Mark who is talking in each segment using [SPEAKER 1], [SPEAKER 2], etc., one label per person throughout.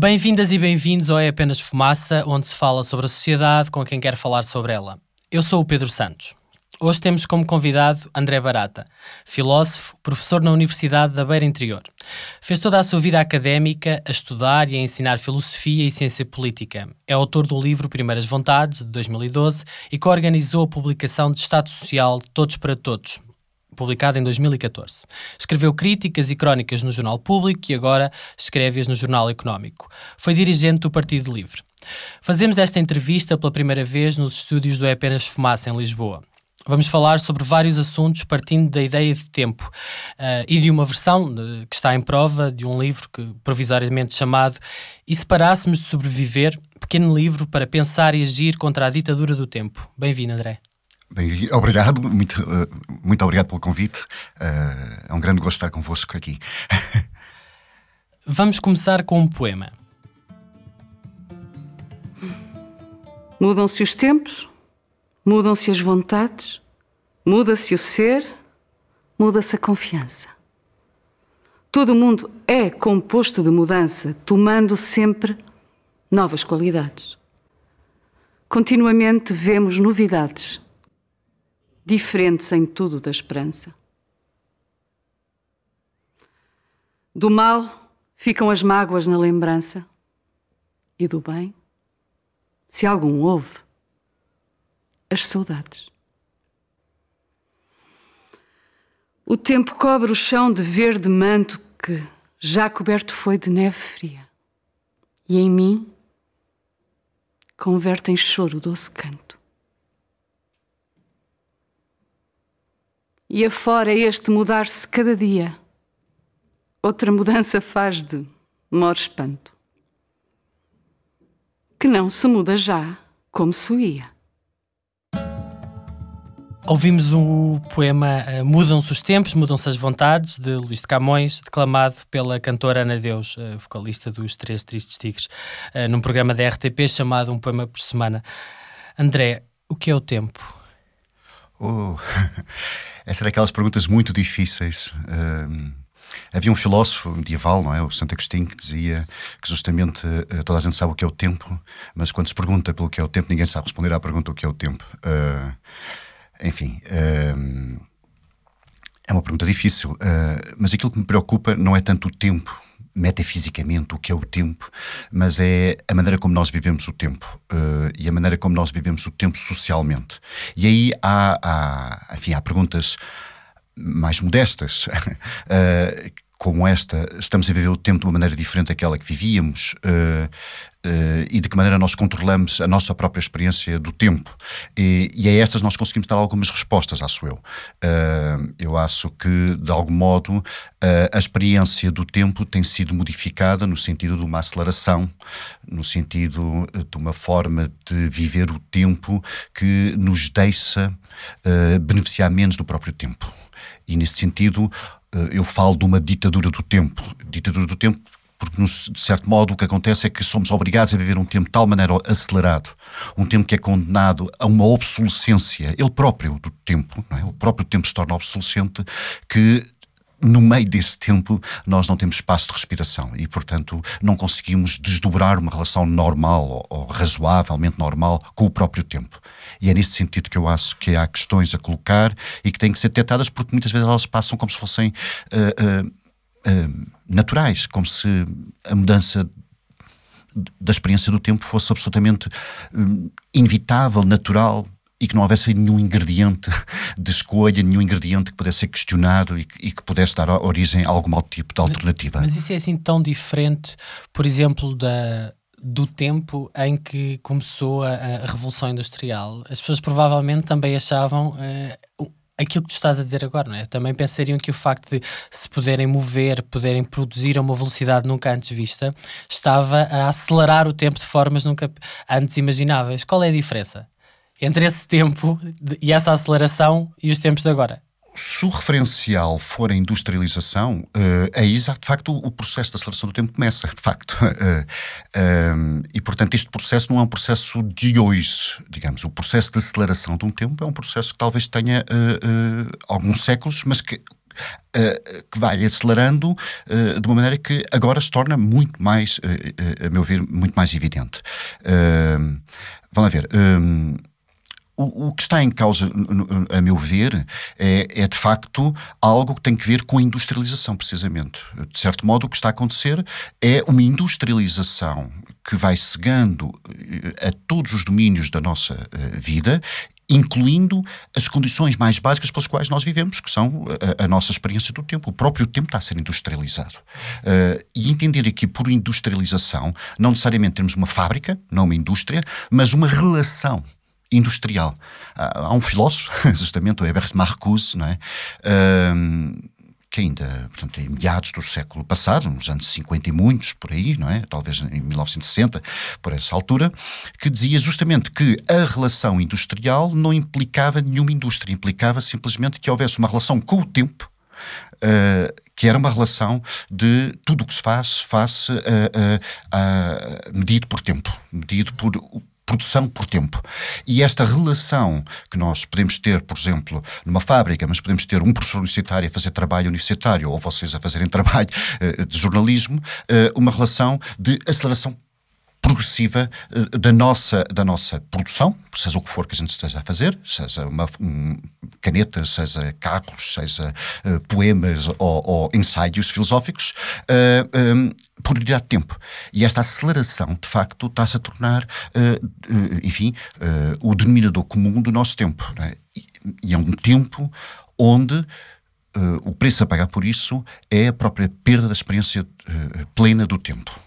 [SPEAKER 1] Bem-vindas e bem-vindos ao É Apenas Fumaça, onde se fala sobre a sociedade com quem quer falar sobre ela. Eu sou o Pedro Santos. Hoje temos como convidado André Barata, filósofo, professor na Universidade da Beira Interior. Fez toda a sua vida académica a estudar e a ensinar filosofia e ciência política. É autor do livro Primeiras Vontades, de 2012, e coorganizou a publicação de Estado Social Todos para Todos, publicado em 2014. Escreveu críticas e crónicas no Jornal Público e agora escreve-as no Jornal Económico. Foi dirigente do Partido Livre. Fazemos esta entrevista pela primeira vez nos estúdios do É Apenas Fumaça, em Lisboa. Vamos falar sobre vários assuntos partindo da ideia de tempo e de uma versão que está em prova de um livro provisoriamente chamado E se parássemos de sobreviver? Pequeno livro para pensar e agir contra a ditadura do tempo. Bem-vindo, André.
[SPEAKER 2] Bem, obrigado, muito obrigado pelo convite. É um grande gosto estar convosco aqui.
[SPEAKER 1] Vamos começar com um poema.
[SPEAKER 3] Mudam-se os tempos, mudam-se as vontades, muda-se o ser, muda-se a confiança. Todo o mundo é composto de mudança, tomando sempre novas qualidades. Continuamente vemos novidades, diferentes em tudo da esperança. Do mal ficam as mágoas na lembrança, e do bem, se algum houve, as saudades. O tempo cobre o chão de verde manto que já coberto foi de neve fria, e em mim converte em choro o doce canto. E afora este mudar-se cada dia, outra mudança faz de maior espanto, que não se muda já como se ia.
[SPEAKER 1] Ouvimos o poema Mudam-se os Tempos, Mudam-se as Vontades, de Luís de Camões, declamado pela cantora Ana Deus, vocalista dos Três Tristes Tigres, num programa da RTP chamado Um Poema por Semana. André, o que é o tempo?
[SPEAKER 2] Essa é daquelas perguntas muito difíceis. Havia um filósofo medieval, não é? O Santo Agostinho, que dizia que justamente toda a gente sabe o que é o tempo, mas quando se pergunta pelo que é o tempo, ninguém sabe responder à pergunta o que é o tempo. Enfim, é uma pergunta difícil, mas aquilo que me preocupa não é tanto o tempo, metafisicamente, o que é o tempo, mas é a maneira como nós vivemos o tempo e a maneira como nós vivemos o tempo socialmente. E aí há perguntas mais modestas, como esta: estamos a viver o tempo de uma maneira diferente daquela que vivíamos, e de que maneira nós controlamos a nossa própria experiência do tempo. E a estas nós conseguimos dar algumas respostas, acho eu. Eu acho que, de algum modo, a experiência do tempo tem sido modificada no sentido de uma aceleração, no sentido de uma forma de viver o tempo que nos deixa beneficiar menos do próprio tempo. E, nesse sentido, eu falo de uma ditadura do tempo. Ditadura do tempo porque, de certo modo, o que acontece é que somos obrigados a viver um tempo de tal maneira acelerado, um tempo que é condenado a uma obsolescência, ele próprio do tempo, não é? O próprio tempo se torna obsolescente, que no meio desse tempo nós não temos espaço de respiração e, portanto, não conseguimos desdobrar uma relação normal ou razoavelmente normal com o próprio tempo. E é nesse sentido que eu acho que há questões a colocar e que têm que ser detectadas, porque muitas vezes elas passam como se fossem naturais, como se a mudança da experiência do tempo fosse absolutamente inevitável, natural, e que não houvesse nenhum ingrediente de escolha, nenhum ingrediente que pudesse ser questionado e que pudesse dar origem a algum outro tipo de alternativa.
[SPEAKER 1] Mas isso é assim tão diferente, por exemplo, do tempo em que começou a Revolução Industrial? As pessoas provavelmente também achavam aquilo que tu estás a dizer agora, não é? Também pensariam que o facto de se poderem mover, poderem produzir a uma velocidade nunca antes vista, estava a acelerar o tempo de formas nunca antes imagináveis. Qual é a diferença entre esse tempo e essa aceleração e os tempos de agora?
[SPEAKER 2] Se o referencial for a industrialização, aí já, de facto, o processo de aceleração do tempo começa, de facto. E, portanto, este processo não é um processo de hoje, digamos. O processo de aceleração de um tempo é um processo que talvez tenha alguns séculos, mas que que vai acelerando de uma maneira que agora se torna muito mais, a meu ver, muito mais evidente. Vamos lá ver. O que está em causa, a meu ver, é de facto algo que tem que ver com a industrialização, precisamente. De certo modo, o que está a acontecer é uma industrialização que vai cegando a todos os domínios da nossa vida, incluindo as condições mais básicas pelas quais nós vivemos, que são a nossa experiência do tempo. O próprio tempo está a ser industrializado. E entender aqui por industrialização, não necessariamente temos uma fábrica, não uma indústria, mas uma relação industrial. Há um filósofo, justamente, o Herbert Marcuse, não é? Que ainda, portanto, em meados do século passado, nos anos 50 e muitos, por aí, não é? Talvez em 1960, por essa altura, que dizia justamente que a relação industrial não implicava nenhuma indústria, implicava simplesmente que houvesse uma relação com o tempo, que era uma relação de tudo o que se faz medido por tempo, medido por produção por tempo. E esta relação que nós podemos ter, por exemplo, numa fábrica, mas podemos ter um professor universitário a fazer trabalho universitário, ou vocês a fazerem trabalho de jornalismo, uma relação de aceleração progressiva da nossa produção, seja o que for que a gente esteja a fazer, seja canetas, seja cálculos, seja poemas ou ensaios filosóficos, por unidade de tempo. E esta aceleração, de facto, está-se a tornar, o denominador comum do nosso tempo. Não é? E é um tempo onde o preço a pagar por isso é a própria perda da experiência plena do tempo.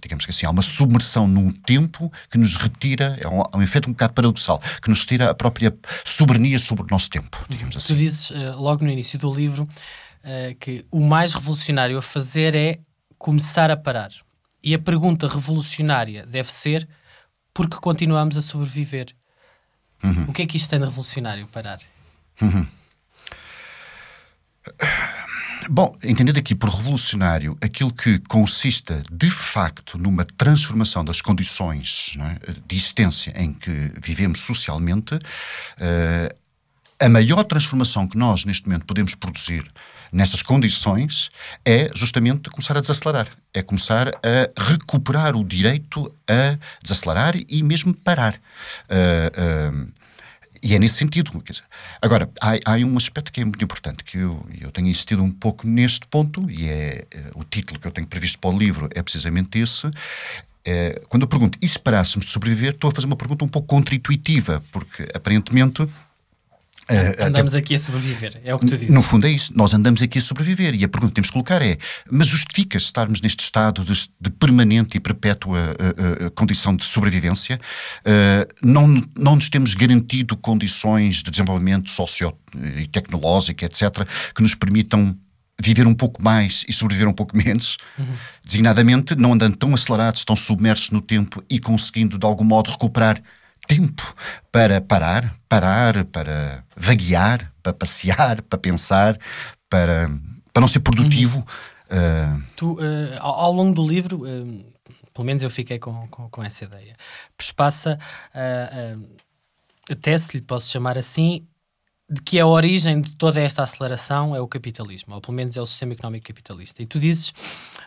[SPEAKER 2] Digamos que assim, há uma submersão num tempo que nos retira, é um efeito um bocado paradoxal, que nos retira a própria soberania sobre o nosso tempo, digamos assim.
[SPEAKER 1] Tu dizes, logo no início do livro, que o mais revolucionário a fazer é começar a parar. E a pergunta revolucionária deve ser: por que continuamos a sobreviver? O que é que isto tem de revolucionário, parar?
[SPEAKER 2] Bom, entendendo aqui por revolucionário aquilo que consista de facto numa transformação das condições, não é, de existência em que vivemos socialmente, a maior transformação que nós neste momento podemos produzir nessas condições é justamente começar a desacelerar, é começar a recuperar o direito a desacelerar e mesmo parar. E é nesse sentido. Quer dizer, agora, há um aspecto que é muito importante, que eu tenho insistido um pouco neste ponto, e é o título que eu tenho previsto para o livro é precisamente esse. Quando eu pergunto, e se parássemos de sobreviver, estou a fazer uma pergunta um pouco contra-intuitiva, porque aparentemente
[SPEAKER 1] andamos aqui a sobreviver, é o que tu dizes.
[SPEAKER 2] No fundo é isso, nós andamos aqui a sobreviver e a pergunta que temos que colocar é: mas justifica-se estarmos neste estado de permanente e perpétua condição de sobrevivência? Não nos temos garantido condições de desenvolvimento socio e tecnológico, etc., que nos permitam viver um pouco mais e sobreviver um pouco menos, designadamente não andando tão acelerados, tão submersos no tempo e conseguindo de algum modo recuperar tempo para parar, para vaguear, para passear, para pensar, para não ser produtivo.
[SPEAKER 1] Tu, ao longo do livro, pelo menos eu fiquei com essa ideia, perspassa até, se lhe posso chamar assim, de que a origem de toda esta aceleração é o capitalismo, ou pelo menos é o sistema económico capitalista. E tu dizes,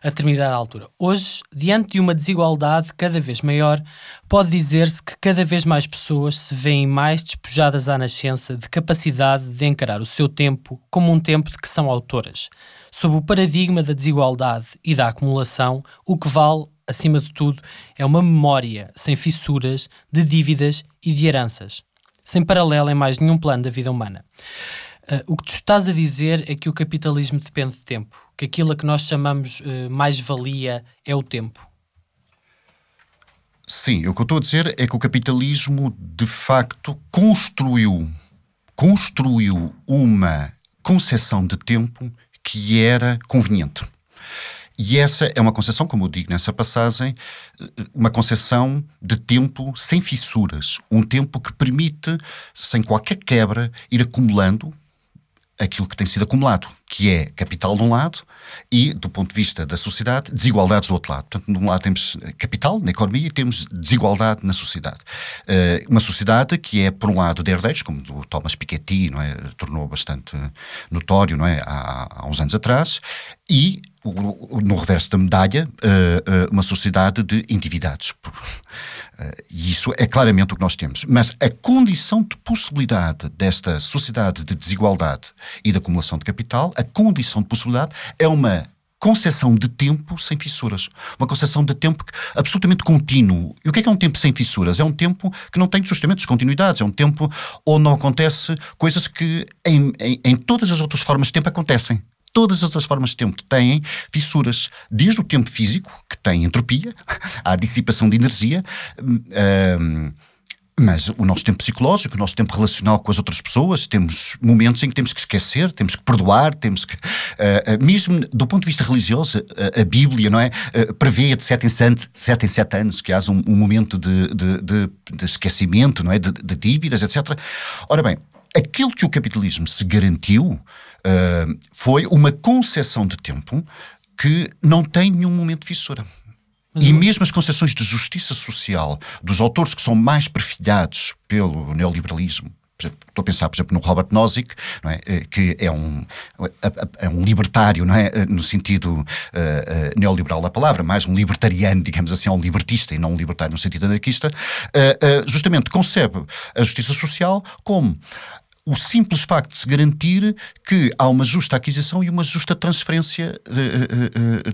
[SPEAKER 1] a determinada altura, hoje, diante de uma desigualdade cada vez maior, pode dizer-se que cada vez mais pessoas se veem mais despojadas à nascença de capacidade de encarar o seu tempo como um tempo de que são autoras. Sob o paradigma da desigualdade e da acumulação, o que vale, acima de tudo, é uma memória sem fissuras de dívidas e de heranças, sem paralelo em mais nenhum plano da vida humana. O que tu estás a dizer é que o capitalismo depende de tempo, que aquilo a que nós chamamos mais-valia é o tempo.
[SPEAKER 2] Sim, o que eu estou a dizer é que o capitalismo, de facto, construiu uma concepção de tempo que era conveniente. E essa é uma concepção, como eu digo nessa passagem, uma concepção de tempo sem fissuras. Um tempo que permite, sem qualquer quebra, ir acumulando aquilo que tem sido acumulado, que é capital de um lado e, do ponto de vista da sociedade, desigualdades do outro lado. Portanto, de um lado temos capital na economia e temos desigualdade na sociedade. Uma sociedade que é, por um lado, de herdeiros, como o Thomas Piketty, não é? Tornou bastante notório, não é? Há uns anos atrás, e no reverso da medalha, uma sociedade de endividados. E isso é claramente o que nós temos. Mas a condição de possibilidade desta sociedade de desigualdade e de acumulação de capital, a condição de possibilidade é uma concessão de tempo sem fissuras. Uma concessão de tempo absolutamente contínuo. E o que é um tempo sem fissuras? É um tempo que não tem justamente descontinuidades. É um tempo onde não acontece coisas que em todas as outras formas de tempo acontecem. Todas as formas de tempo têm fissuras, desde o tempo físico, que tem entropia, à dissipação de energia, mas o nosso tempo psicológico, o nosso tempo relacional com as outras pessoas, temos momentos em que temos que esquecer, temos que perdoar, temos que... mesmo do ponto de vista religioso, a Bíblia, não é? Prevê de 7 em 7 anos que haja um momento de esquecimento, não é? De dívidas, etc. Ora bem, aquilo que o capitalismo se garantiu foi uma concessão de tempo que não tem nenhum momento de fissura. E mesmo as concepções de justiça social dos autores que são mais perfilhados pelo neoliberalismo, estou a pensar, por exemplo, no Robert Nozick, não é? Que é um libertário, não é? No sentido neoliberal da palavra, mais um libertariano, digamos assim, um libertista e não um libertário no sentido anarquista, justamente concebe a justiça social como o simples facto de se garantir que há uma justa aquisição e uma justa transferência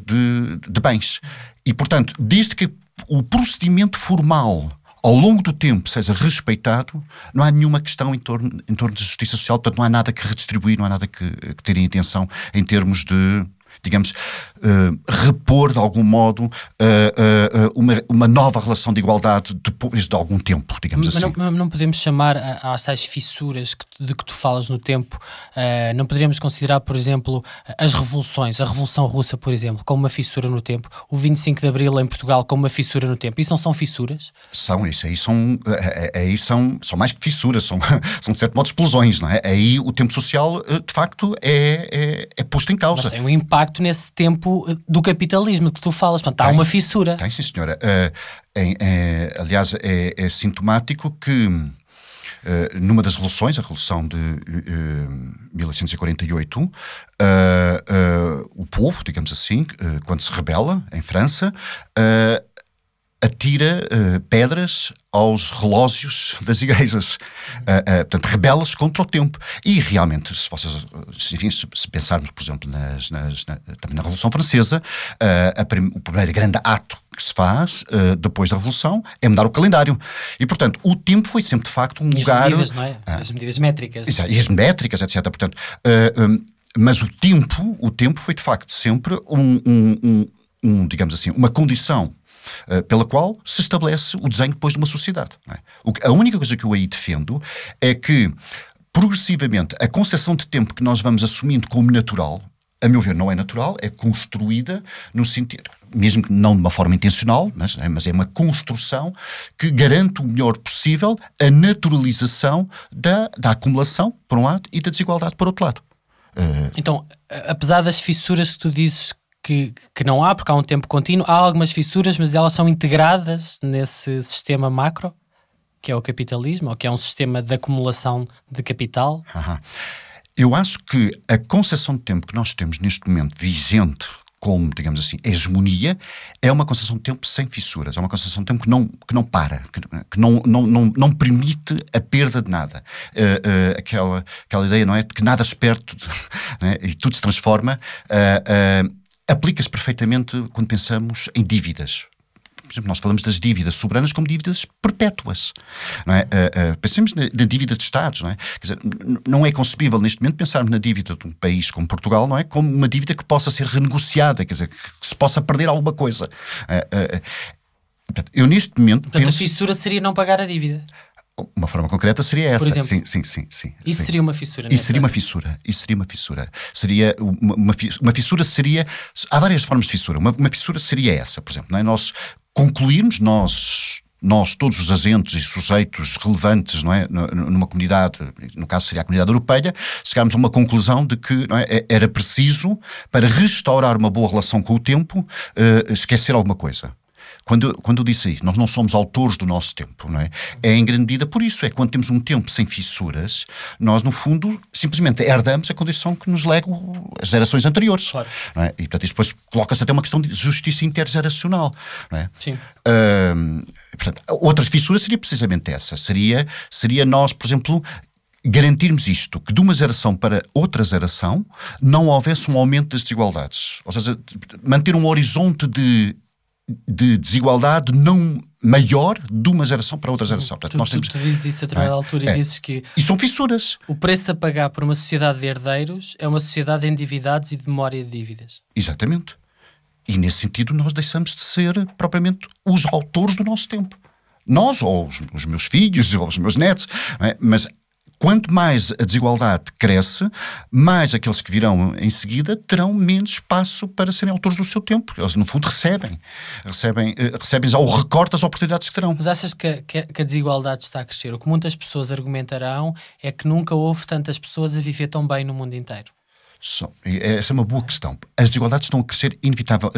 [SPEAKER 2] de bens. E, portanto, desde que o procedimento formal ao longo do tempo seja respeitado, não há nenhuma questão em torno de justiça social, portanto não há nada que redistribuir, não há nada que ter em atenção em termos de, digamos, repor de algum modo uma nova relação de igualdade depois de algum tempo, digamos assim.
[SPEAKER 1] Não podemos chamar às tais fissuras de que tu falas no tempo, não poderíamos considerar, por exemplo, as revoluções, a Revolução Russa, por exemplo, como uma fissura no tempo, o 25 de Abril em Portugal como uma fissura no tempo. Isso não são fissuras? São mais que fissuras, são de certo modo explosões, não é? Aí o tempo social, de facto, é posto em causa. Mas tem um impacto nesse tempo do capitalismo que tu falas. Portanto, há uma fissura.
[SPEAKER 2] Tem, sim, senhora. Aliás, é sintomático que numa das revoluções, a Revolução de 1848, o povo, digamos assim, quando se rebela em França, atira pedras aos relógios das igrejas. Portanto, rebela-se contra o tempo. E realmente, se pensarmos, por exemplo, também na Revolução Francesa, o primeiro grande ato que se faz depois da Revolução é mudar o calendário. E, portanto, o tempo foi sempre, de facto, um lugar...
[SPEAKER 1] As medidas, não é? As medidas métricas.
[SPEAKER 2] E as métricas, etc. Portanto, mas o tempo foi, de facto, sempre digamos assim, uma condição pela qual se estabelece o desenho depois de uma sociedade. Não é? A única coisa que eu aí defendo é que, progressivamente, a concepção de tempo que nós vamos assumindo como natural, a meu ver, não é natural, é construída no sentido, mesmo que não de uma forma intencional, mas é uma construção que garante o melhor possível a naturalização da acumulação, por um lado, e da desigualdade, por outro lado.
[SPEAKER 1] Então, apesar das fissuras que tu dizes que não há, porque há um tempo contínuo, há algumas fissuras, mas elas são integradas nesse sistema macro, que é o capitalismo, ou que é um sistema de acumulação de capital.
[SPEAKER 2] Eu acho que a concepção de tempo que nós temos neste momento vigente como, digamos assim, hegemonia, é uma concepção de tempo sem fissuras, é uma concepção de tempo que não para, que não permite a perda de nada. Aquela ideia, não é, de que nada se perde, né, e tudo se transforma, aplica-se perfeitamente quando pensamos em dívidas. Por exemplo, nós falamos das dívidas soberanas como dívidas perpétuas. Não é? Pensemos na dívida de Estados. Não é? Quer dizer, não é concebível neste momento pensarmos na dívida de um país como Portugal, não é? Como uma dívida que possa ser renegociada, quer dizer, que se possa perder alguma coisa. Eu neste momento
[SPEAKER 1] penso... a fissura seria não pagar a dívida.
[SPEAKER 2] Uma forma concreta seria essa.
[SPEAKER 1] Por exemplo,
[SPEAKER 2] sim.
[SPEAKER 1] Isso seria uma fissura.
[SPEAKER 2] Isso seria uma fissura. Seria uma fissura seria... Há várias formas de fissura. Uma fissura seria essa, por exemplo. Não é? Nós concluirmos, nós nós, todos os agentes e sujeitos relevantes, não é, numa comunidade, no caso seria a comunidade europeia, chegámos a uma conclusão de que, não é, era preciso, para restaurar uma boa relação com o tempo, esquecer alguma coisa. Quando eu disse isso, nós não somos autores do nosso tempo, não é? É em grande medida por isso, é quando temos um tempo sem fissuras, nós no fundo simplesmente herdamos a condição que nos legam as gerações anteriores. Claro. Não é? E portanto isso depois coloca-se até uma questão de justiça intergeracional, não é?
[SPEAKER 1] Sim.
[SPEAKER 2] Portanto, outras fissuras seria precisamente essa, seria nós, por exemplo, garantirmos isto, que de uma geração para outra geração não houvesse um aumento das desigualdades, ou seja, manter um horizonte de desigualdade não maior de uma geração para outra geração. Portanto,
[SPEAKER 1] tu dizes isso a determinada altura e dizes que...
[SPEAKER 2] E são fissuras.
[SPEAKER 1] O preço a pagar por uma sociedade de herdeiros é uma sociedade de endividados e de memória de dívidas.
[SPEAKER 2] Exatamente. E nesse sentido nós deixamos de ser propriamente os autores do nosso tempo. Nós, ou os meus filhos, ou os meus netos, não é? Mas quanto mais a desigualdade cresce, mais aqueles que virão em seguida terão menos espaço para serem autores do seu tempo. Eles, no fundo, recebem já o recorte das oportunidades que terão.
[SPEAKER 1] Mas achas que a desigualdade está a crescer? O que muitas pessoas argumentarão é que nunca houve tantas pessoas a viver tão bem no mundo inteiro.
[SPEAKER 2] Essa é uma boa questão. As desigualdades estão a crescer inevitável.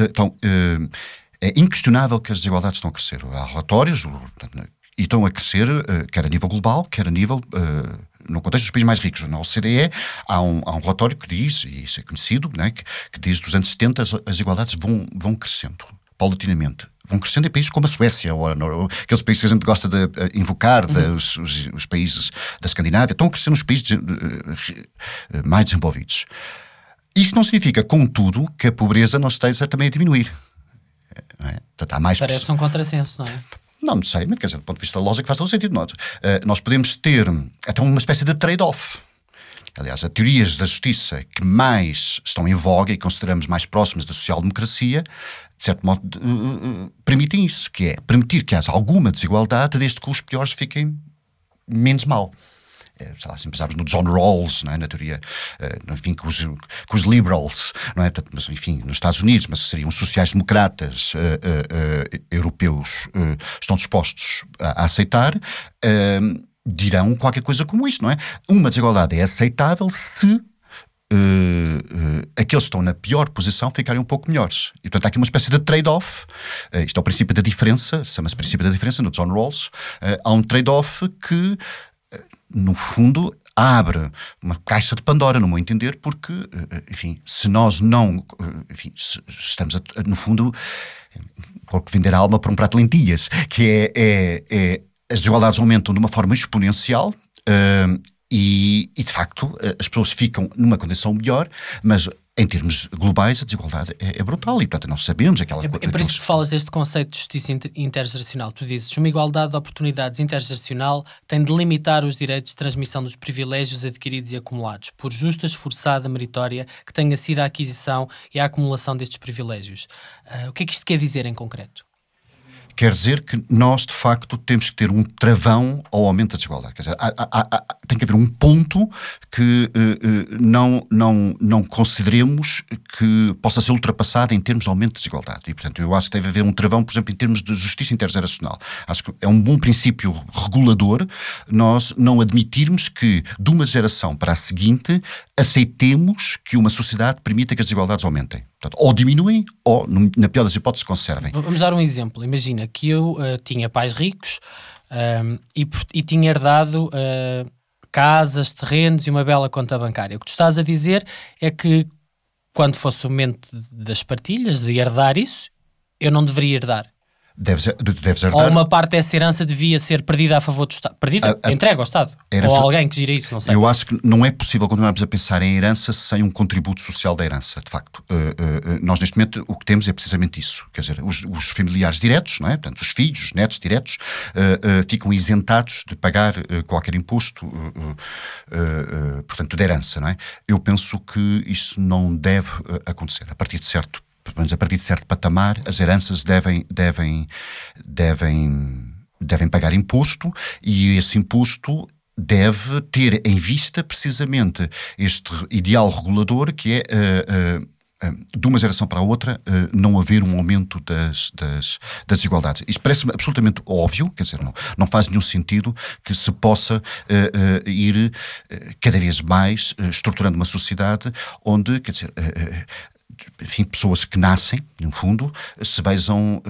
[SPEAKER 2] É inquestionável que as desigualdades estão a crescer. Há relatórios e estão a crescer, quer a nível global, quer a nível... no contexto dos países mais ricos. Na OCDE há um relatório que diz, e isso é conhecido, né, que diz que dos anos 70 as desigualdades vão crescendo, paulatinamente. Vão crescendo em países como a Suécia, ou aqueles países que a gente gosta de invocar, os países da Escandinávia, estão a crescer nos países mais desenvolvidos. Isto não significa, contudo, que a pobreza não esteja também a diminuir. Não é? Portanto, há mais
[SPEAKER 1] Parece um contrassenso, não é?
[SPEAKER 2] Não sei, mas quer dizer, do ponto de vista lógico faz todo o sentido. Nós podemos ter até uma espécie de trade-off. Aliás, as teorias da justiça que mais estão em voga e consideramos mais próximas da social-democracia, de certo modo, permitem isso, que é permitir que haja alguma desigualdade desde que os piores fiquem menos mal. Sei lá, se pensarmos no John Rawls, não é? Na teoria, enfim, com os liberals, não é? Mas, enfim, nos Estados Unidos, mas seriam sociais-democratas europeus, estão dispostos a aceitar, dirão qualquer coisa como isto, não é? Uma desigualdade é aceitável se aqueles que estão na pior posição ficarem um pouco melhores. E, portanto, há aqui uma espécie de trade-off. Isto é o princípio da diferença, chama-se princípio da diferença, no John Rawls. Há um trade-off que, no fundo, abre uma caixa de Pandora, no meu entender, porque, enfim, se nós não... Enfim, estamos, no fundo, porque vender a alma para um prato de lentilhas, que as desigualdades aumentam de uma forma exponencial e, de facto, as pessoas ficam numa condição melhor, mas... Em termos globais, a desigualdade é brutal e, portanto, nós sabemos aquela coisa.
[SPEAKER 1] É por isso que falas deste conceito de justiça intergeracional. Tu dizes, uma igualdade de oportunidades intergeracional tem de limitar os direitos de transmissão dos privilégios adquiridos e acumulados, por justa, esforçada, meritória, que tenha sido a aquisição e a acumulação destes privilégios. O que é que isto quer dizer em concreto?
[SPEAKER 2] Quer dizer que nós, de facto, temos que ter um travão ao aumento da desigualdade. Quer dizer, tem que haver um ponto que não consideremos que possa ser ultrapassado em termos de aumento de desigualdade. E, portanto, eu acho que deve haver um travão, por exemplo, em termos de justiça intergeracional. Acho que é um bom princípio regulador nós não admitirmos que, de uma geração para a seguinte, aceitemos que uma sociedade permita que as desigualdades aumentem. Portanto, ou diminuem, ou, na pior das hipóteses, conservem.
[SPEAKER 1] Vamos dar um exemplo. Imagina que eu tinha pais ricos e tinha herdado casas, terrenos e uma bela conta bancária. O que tu estás a dizer é que, quando fosse o momento das partilhas, de herdar isso, eu não deveria herdar.
[SPEAKER 2] Deves herdar.
[SPEAKER 1] Ou uma parte dessa herança devia ser perdida a favor do Estado. Perdida? Entregue ao Estado. Ou alguém que gira isso, não sei.
[SPEAKER 2] Eu acho que não é possível continuarmos a pensar em herança sem um contributo social da herança, de facto. Nós, neste momento, o que temos é precisamente isso. Quer dizer, os familiares diretos, não é? Portanto, os filhos, os netos diretos, ficam isentados de pagar qualquer imposto, portanto, da herança, não é? Eu penso que isso não deve acontecer. A partir de certo patamar, as heranças devem pagar imposto, e esse imposto deve ter em vista precisamente este ideal regulador, que é de uma geração para a outra, não haver um aumento das desigualdades. Isto parece-me absolutamente óbvio, quer dizer, não faz nenhum sentido que se possa ir cada vez mais estruturando uma sociedade onde, quer dizer, enfim, pessoas que nascem, no fundo, se vejam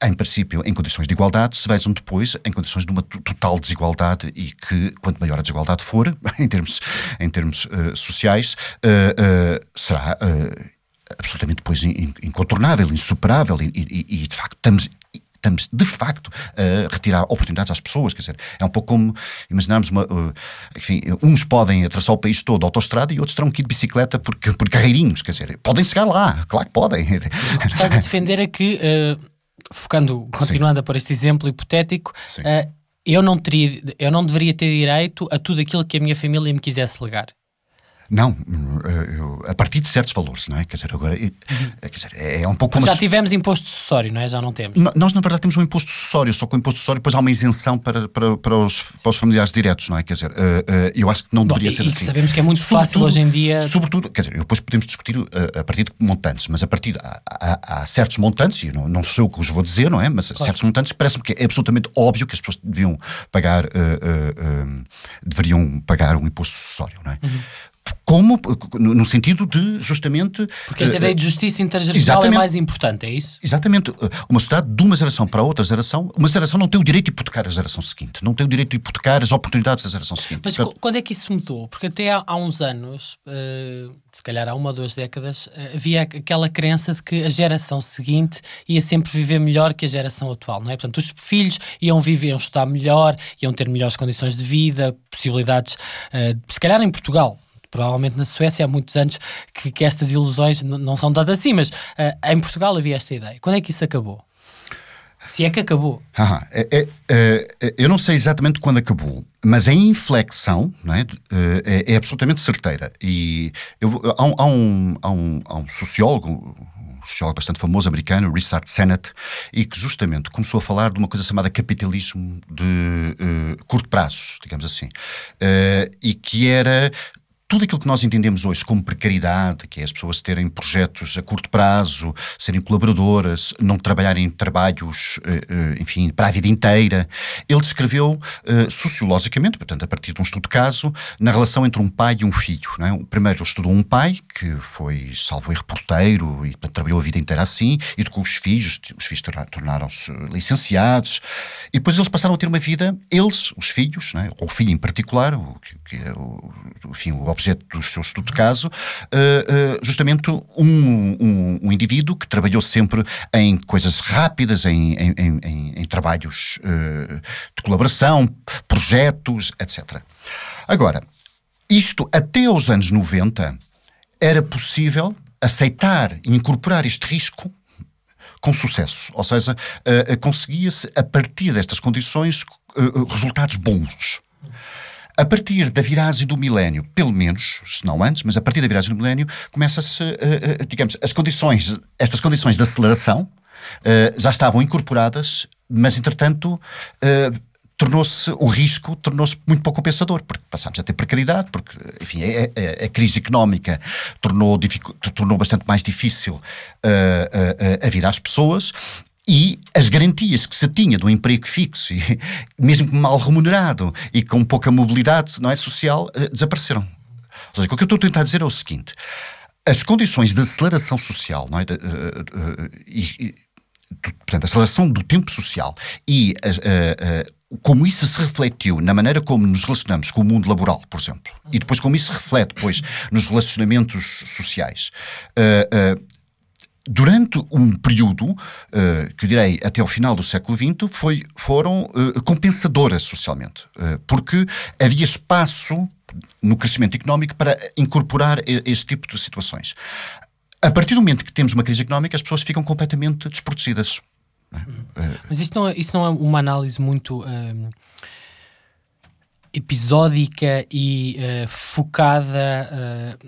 [SPEAKER 2] em princípio, em condições de igualdade, se vejam depois em condições de uma total desigualdade e que, quanto maior a desigualdade for, em termos sociais, será absolutamente depois incontornável, insuperável e de facto estamos de facto a retirar oportunidades às pessoas, quer dizer, é um pouco como imaginarmos enfim, uns podem atravessar o país todo a autoestrada e outros terão que ir de bicicleta por carreirinhos, quer dizer, podem chegar lá, claro que podem.
[SPEAKER 1] O que tu estás a defender é que, continuando a por este exemplo hipotético, eu não deveria ter direito a tudo aquilo que a minha família me quisesse legar.
[SPEAKER 2] Não, a partir de certos valores, não é? Quer dizer, agora quer dizer, é um pouco como...
[SPEAKER 1] Já tivemos imposto sucessório, não é? Já não temos.
[SPEAKER 2] Nós, na verdade, temos um imposto sucessório, só que o imposto sucessório depois há uma isenção para os familiares diretos, não é? Quer dizer, eu acho que não deveria ser assim.
[SPEAKER 1] Sabemos que é muito fácil hoje em dia...
[SPEAKER 2] Sobretudo, quer dizer, depois podemos discutir a partir de montantes, mas a partir... Há certos montantes, e não sou eu que os vou dizer, não é? Mas claro, certos montantes parece-me que é absolutamente óbvio que as pessoas deveriam pagar um imposto sucessório, não é? Como, no sentido de, justamente...
[SPEAKER 1] Porque esta ideia de justiça intergeracional é mais importante, é isso?
[SPEAKER 2] Exatamente. Uma sociedade de uma geração para outra geração, uma geração não tem o direito de hipotecar a geração seguinte, não tem o direito de hipotecar as oportunidades da geração seguinte.
[SPEAKER 1] Mas quando é que isso mudou? Porque até há uns anos, se calhar há 1 ou 2 décadas, havia aquela crença de que a geração seguinte ia sempre viver melhor que a geração atual, não é? Portanto, os filhos iam estudar melhor, iam ter melhores condições de vida, possibilidades, se calhar em Portugal. Provavelmente na Suécia há muitos anos que estas ilusões não são dadas assim, mas em Portugal havia esta ideia. Quando é que isso acabou? Se é que acabou.
[SPEAKER 2] Eu não sei exatamente quando acabou, mas a inflexão, não é, é absolutamente certeira. E há um sociólogo bastante famoso americano, Richard Sennett, e que justamente começou a falar de uma coisa chamada capitalismo de curto prazo, digamos assim, e que era... Tudo aquilo que nós entendemos hoje como precariedade, que é as pessoas terem projetos a curto prazo, serem colaboradoras, não trabalharem em trabalhos, enfim, para a vida inteira, ele descreveu sociologicamente, portanto, a partir de um estudo de caso, na relação entre um pai e um filho. Não é? Primeiro ele estudou um pai, que foi, salvo erro, porteiro, e portanto, trabalhou a vida inteira assim, e com os filhos tornaram-se licenciados, e depois eles passaram a ter uma vida, os filhos, não é? Ou o filho em particular, enfim, o objeto do seu estudo de caso, justamente um indivíduo que trabalhou sempre em coisas rápidas, em trabalhos de colaboração, projetos, etc. Agora, isto até aos anos 90 era possível aceitar e incorporar este risco com sucesso, ou seja, conseguia-se a partir destas condições resultados bons. A partir da viragem do milénio, pelo menos, se não antes, mas a partir da viragem do milénio, começa-se, digamos, estas condições de aceleração já estavam incorporadas, mas, entretanto, o risco tornou-se muito pouco compensador, porque passámos a ter precariedade, porque, enfim, a crise económica tornou bastante mais difícil a vida às pessoas. E as garantias que se tinha de um emprego fixo, e mesmo mal remunerado e com pouca mobilidade, não é, social, desapareceram. Ou seja, o que eu estou a tentar dizer é o seguinte: as condições de aceleração social, não é, portanto, a aceleração do tempo social e como isso se refletiu na maneira como nos relacionamos com o mundo laboral, por exemplo, e depois como isso se reflete depois nos relacionamentos sociais, durante um período, que eu direi até ao final do século XX, foram compensadoras socialmente, porque havia espaço no crescimento económico para incorporar este tipo de situações. A partir do momento que temos uma crise económica, as pessoas ficam completamente desprotegidas.
[SPEAKER 1] Mas isso não é uma análise muito episódica e focada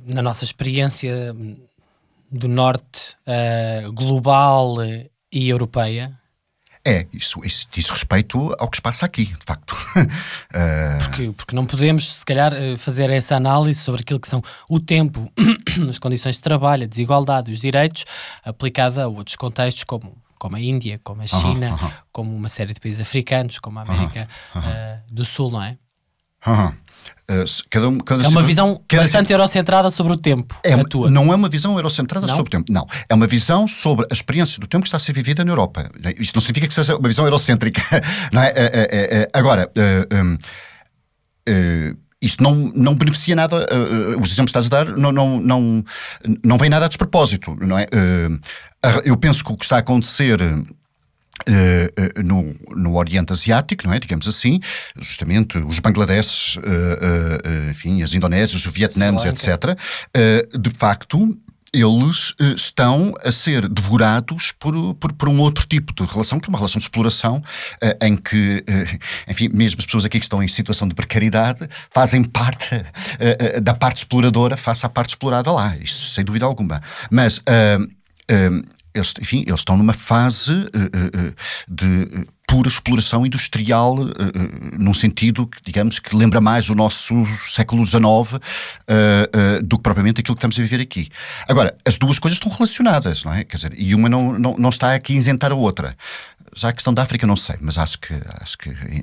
[SPEAKER 1] na nossa experiência do norte global e europeia?
[SPEAKER 2] Isso diz respeito ao que se passa aqui, de facto.
[SPEAKER 1] Porque não podemos, se calhar, fazer essa análise sobre aquilo que são o tempo, as condições de trabalho, a desigualdade, os direitos, aplicada a outros contextos como a Índia, como a China, como uma série de países africanos, como a América do Sul, não é? É uma visão bastante eurocentrada sobre o tempo, a tua.
[SPEAKER 2] Não é uma visão eurocentrada sobre o tempo, não. É uma visão sobre a experiência do tempo que está a ser vivida na Europa. Isto não significa que seja uma visão eurocêntrica, não é? Agora, isto não beneficia nada, os exemplos que estás a dar não vem nada a despropósito, não é? Eu penso que o que está a acontecer no Oriente Asiático, não é? Digamos assim, justamente os Bangladesh, enfim, as Indonésias, os Vietnãs, etc., de facto, eles estão a ser devorados por um outro tipo de relação, que é uma relação de exploração, em que, enfim, mesmo as pessoas aqui que estão em situação de precariedade fazem parte da parte exploradora face à parte explorada lá, isso sem dúvida alguma. Mas eles estão numa fase de pura exploração industrial, num sentido que, digamos, que lembra mais o nosso século XIX do que propriamente aquilo que estamos a viver aqui. Agora, as duas coisas estão relacionadas, não é? Quer dizer, e uma não está aqui a isentar a outra. Já a questão da África não sei, mas acho que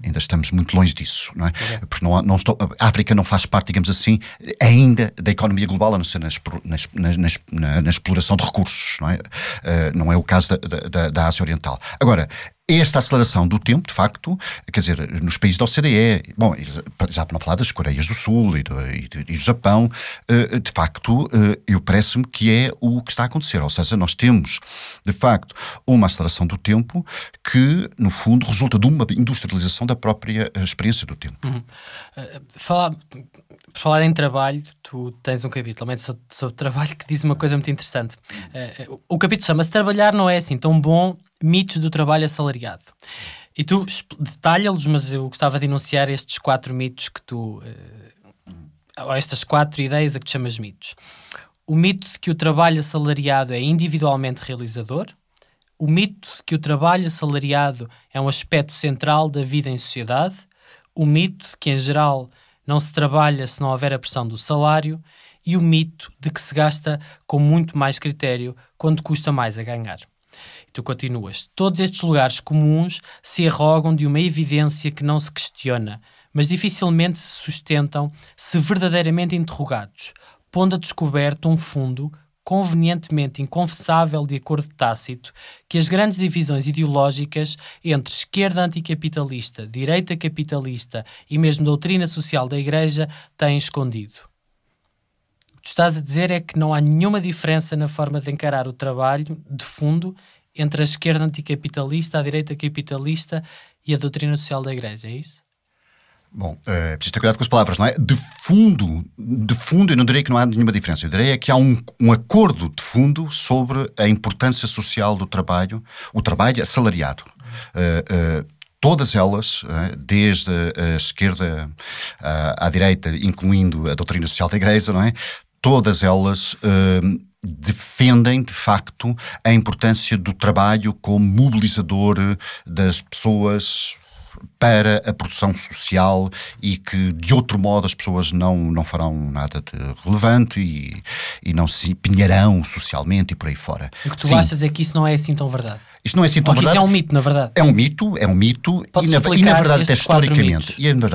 [SPEAKER 2] ainda estamos muito longe disso, não é? Porque a África não faz parte, digamos assim, ainda da economia global, a não ser na exploração de recursos, não é? Não é o caso da Ásia Oriental. Agora, esta aceleração do tempo, de facto, quer dizer, nos países da OCDE, bom, já para não falar das Coreias do Sul e do Japão, de facto, parece-me que é o que está a acontecer. Ou seja, nós temos, de facto, uma aceleração do tempo que, no fundo, resulta de uma industrialização da própria experiência do tempo.
[SPEAKER 1] Por falar em trabalho, tu tens um capítulo sobre trabalho que diz uma coisa muito interessante. O capítulo chama-se Trabalhar não é assim tão bom, mitos do trabalho assalariado. E tu detalha-los, mas eu gostava de enunciar estes 4 mitos que tu... ou estas 4 ideias a que tu chamas mitos. O mito de que o trabalho assalariado é individualmente realizador. O mito de que o trabalho assalariado é um aspecto central da vida em sociedade. O mito de que, em geral, não se trabalha se não houver a pressão do salário. E o mito de que se gasta com muito mais critério quando custa mais a ganhar. E tu continuas. Todos estes lugares comuns se arrogam de uma evidência que não se questiona, mas dificilmente se sustentam se verdadeiramente interrogados, pondo a descoberto um fundo convenientemente inconfessável de acordo tácito que as grandes divisões ideológicas entre esquerda anticapitalista, direita capitalista e mesmo doutrina social da Igreja têm escondido. O que tu estás a dizer é que não há nenhuma diferença na forma de encarar o trabalho, de fundo, entre a esquerda anticapitalista, a direita capitalista e a doutrina social da Igreja, é isso?
[SPEAKER 2] Bom, preciso ter cuidado com as palavras, não é? De fundo, eu não diria que não há nenhuma diferença. Eu diria que há um acordo de fundo sobre a importância social do trabalho, o trabalho assalariado. Todas elas, desde a esquerda à direita, incluindo a doutrina social da Igreja, não é? Todas elas defendem, de facto, a importância do trabalho como mobilizador das pessoas para a produção social e que, de outro modo, as pessoas não farão nada de relevante e não se empenharão socialmente e por aí fora.
[SPEAKER 1] O que tu achas é que isso não é assim tão verdade?
[SPEAKER 2] Isto não é assim tão verdade.
[SPEAKER 1] Isso é um mito, na verdade.
[SPEAKER 2] É um mito.
[SPEAKER 1] Podes
[SPEAKER 2] e na verdade,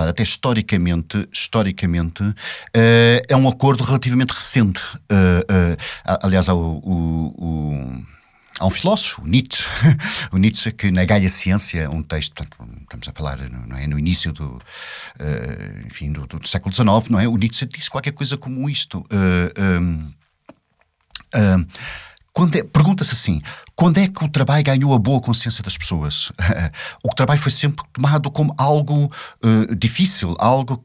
[SPEAKER 2] até historicamente, é um acordo relativamente recente. Aliás, há um filósofo, Nietzsche, o Nietzsche, que na Gaia Ciência, um texto, portanto, estamos a falar, não é, no início do século XIX, não é? O Nietzsche disse qualquer coisa como isto. Pergunta-se assim, quando é que o trabalho ganhou a boa consciência das pessoas? O trabalho foi sempre tomado como algo difícil, algo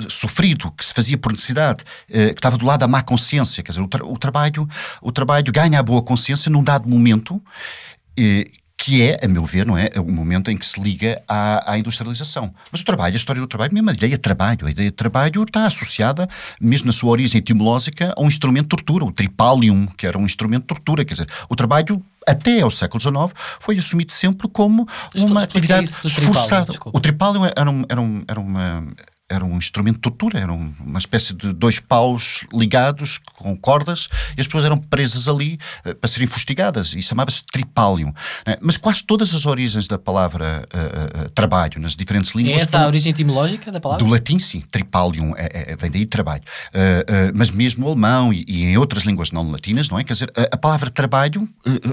[SPEAKER 2] sofrido, que se fazia por necessidade, que estava do lado da má consciência. Quer dizer, o trabalho ganha a boa consciência num dado momento, que é, a meu ver, não é, o momento em que se liga à industrialização. Mas o trabalho, a história do trabalho, mesmo a ideia de trabalho está associada, mesmo na sua origem etimológica, a um instrumento de tortura, o tripalium, que era um instrumento de tortura, quer dizer, o trabalho até ao século XIX foi assumido sempre como uma atividade esforçada. O tripalium era um instrumento de tortura, era uma espécie de 2 paus ligados com cordas e as pessoas eram presas ali para serem fustigadas e chamava-se tripalium. Mas quase todas as origens da palavra trabalho nas diferentes línguas...
[SPEAKER 1] É essa a origem etimológica da palavra?
[SPEAKER 2] Do latim, sim. Tripalium vem daí trabalho. Mas mesmo o alemão e em outras línguas não latinas, não é? Quer dizer, a palavra trabalho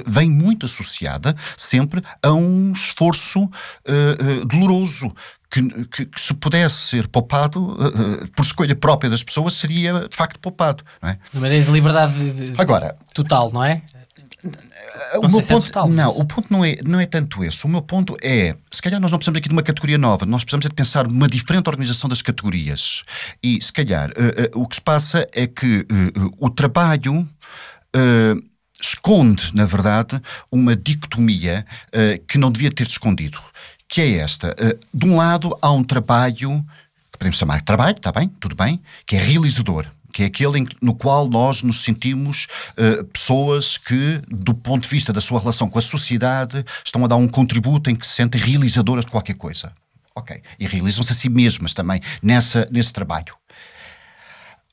[SPEAKER 2] vem muito associada sempre a um esforço doloroso, que se pudesse ser poupado por escolha própria das pessoas, seria de facto poupado, não é?
[SPEAKER 1] Numa ideia de liberdade
[SPEAKER 2] agora,
[SPEAKER 1] total, não é?
[SPEAKER 2] O meu ponto, total, não, o ponto não é tanto esse. O meu ponto é, se calhar nós não precisamos aqui de uma categoria nova, nós precisamos de pensar numa diferente organização das categorias. E se calhar o que se passa é que o trabalho esconde, na verdade, uma dicotomia que não devia ter escondido. Que é esta. De um lado, há um trabalho, que podemos chamar de trabalho, está bem, tudo bem, que é realizador, que é aquele no qual nós nos sentimos pessoas que, do ponto de vista da sua relação com a sociedade, estão a dar um contributo em que se sentem realizadoras de qualquer coisa. Ok. E realizam-se a si mesmas também nesse trabalho.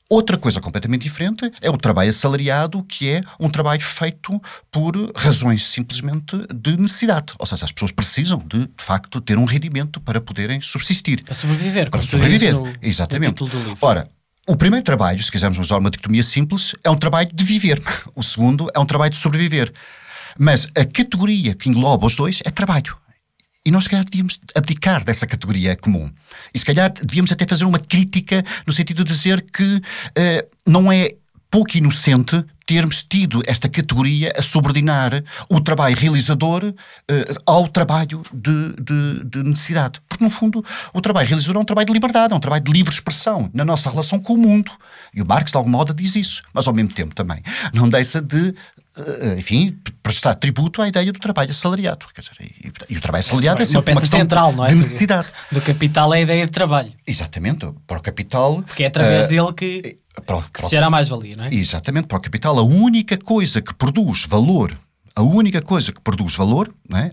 [SPEAKER 2] Outra coisa completamente diferente é o trabalho assalariado, que é um trabalho feito por razões simplesmente de necessidade. Ou seja, as pessoas precisam de facto, ter um rendimento para poderem subsistir.
[SPEAKER 1] Para sobreviver.
[SPEAKER 2] Para sobreviver, exatamente. Ora, o primeiro trabalho, se quisermos usar uma dicotomia simples, é um trabalho de viver. O segundo é um trabalho de sobreviver. Mas a categoria que engloba os dois é trabalho. E nós, se calhar, devíamos abdicar dessa categoria comum. E, se calhar, devíamos até fazer uma crítica no sentido de dizer que não é pouco inocente termos tido esta categoria a subordinar o trabalho realizador ao trabalho de necessidade. Porque, no fundo, o trabalho realizador é um trabalho de liberdade, é um trabalho de livre expressão na nossa relação com o mundo. E o Marx, de alguma modo, diz isso. Mas, ao mesmo tempo, também não deixa de... enfim, prestar tributo à ideia do trabalho assalariado. Quer dizer, e o trabalho assalariado é sempre uma questão
[SPEAKER 1] central, não é?
[SPEAKER 2] De necessidade.
[SPEAKER 1] Do capital é a ideia de trabalho.
[SPEAKER 2] Exatamente, para o capital...
[SPEAKER 1] Porque é através dele que se gera mais valia, não é?
[SPEAKER 2] Exatamente, para o capital a única coisa que produz valor, não é?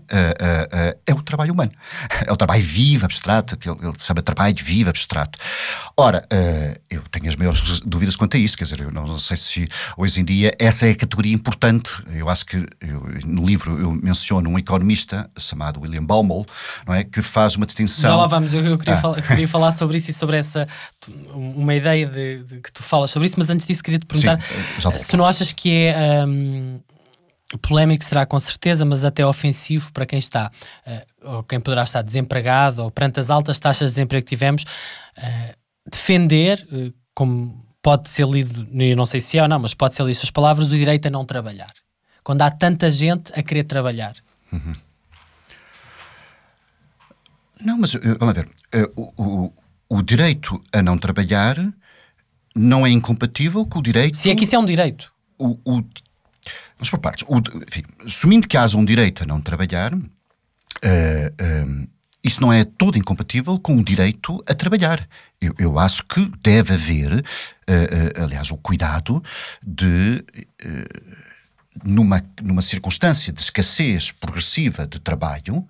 [SPEAKER 2] É o trabalho humano. É o trabalho vivo, abstrato, que ele chama de trabalho vivo, abstrato. Ora, eu tenho as maiores dúvidas quanto a isso, quer dizer, eu não sei se hoje em dia essa é a categoria importante. Eu acho que no livro eu menciono um economista chamado William Baumol, não é? Que faz uma distinção...
[SPEAKER 1] Já lá vamos, eu queria falar sobre isso e sobre essa, uma ideia de que tu falas sobre isso, mas antes disso queria te perguntar, se tu não achas que é... polémico será com certeza, mas até ofensivo para quem está, ou quem poderá estar desempregado, ou perante as altas taxas de desemprego que tivemos, defender, como pode ser lido, eu não sei se é ou não, mas pode ser lido estas palavras, o direito a não trabalhar. Quando há tanta gente a querer trabalhar.
[SPEAKER 2] Uhum. Não, mas vamos ver, o direito a não trabalhar não é incompatível com o direito...
[SPEAKER 1] Se é que isso é um direito.
[SPEAKER 2] Mas por partes, enfim, assumindo que haja um direito a não trabalhar, isso não é todo incompatível com o direito a trabalhar. Eu acho que deve haver, aliás, o cuidado de, numa circunstância de escassez progressiva de trabalho,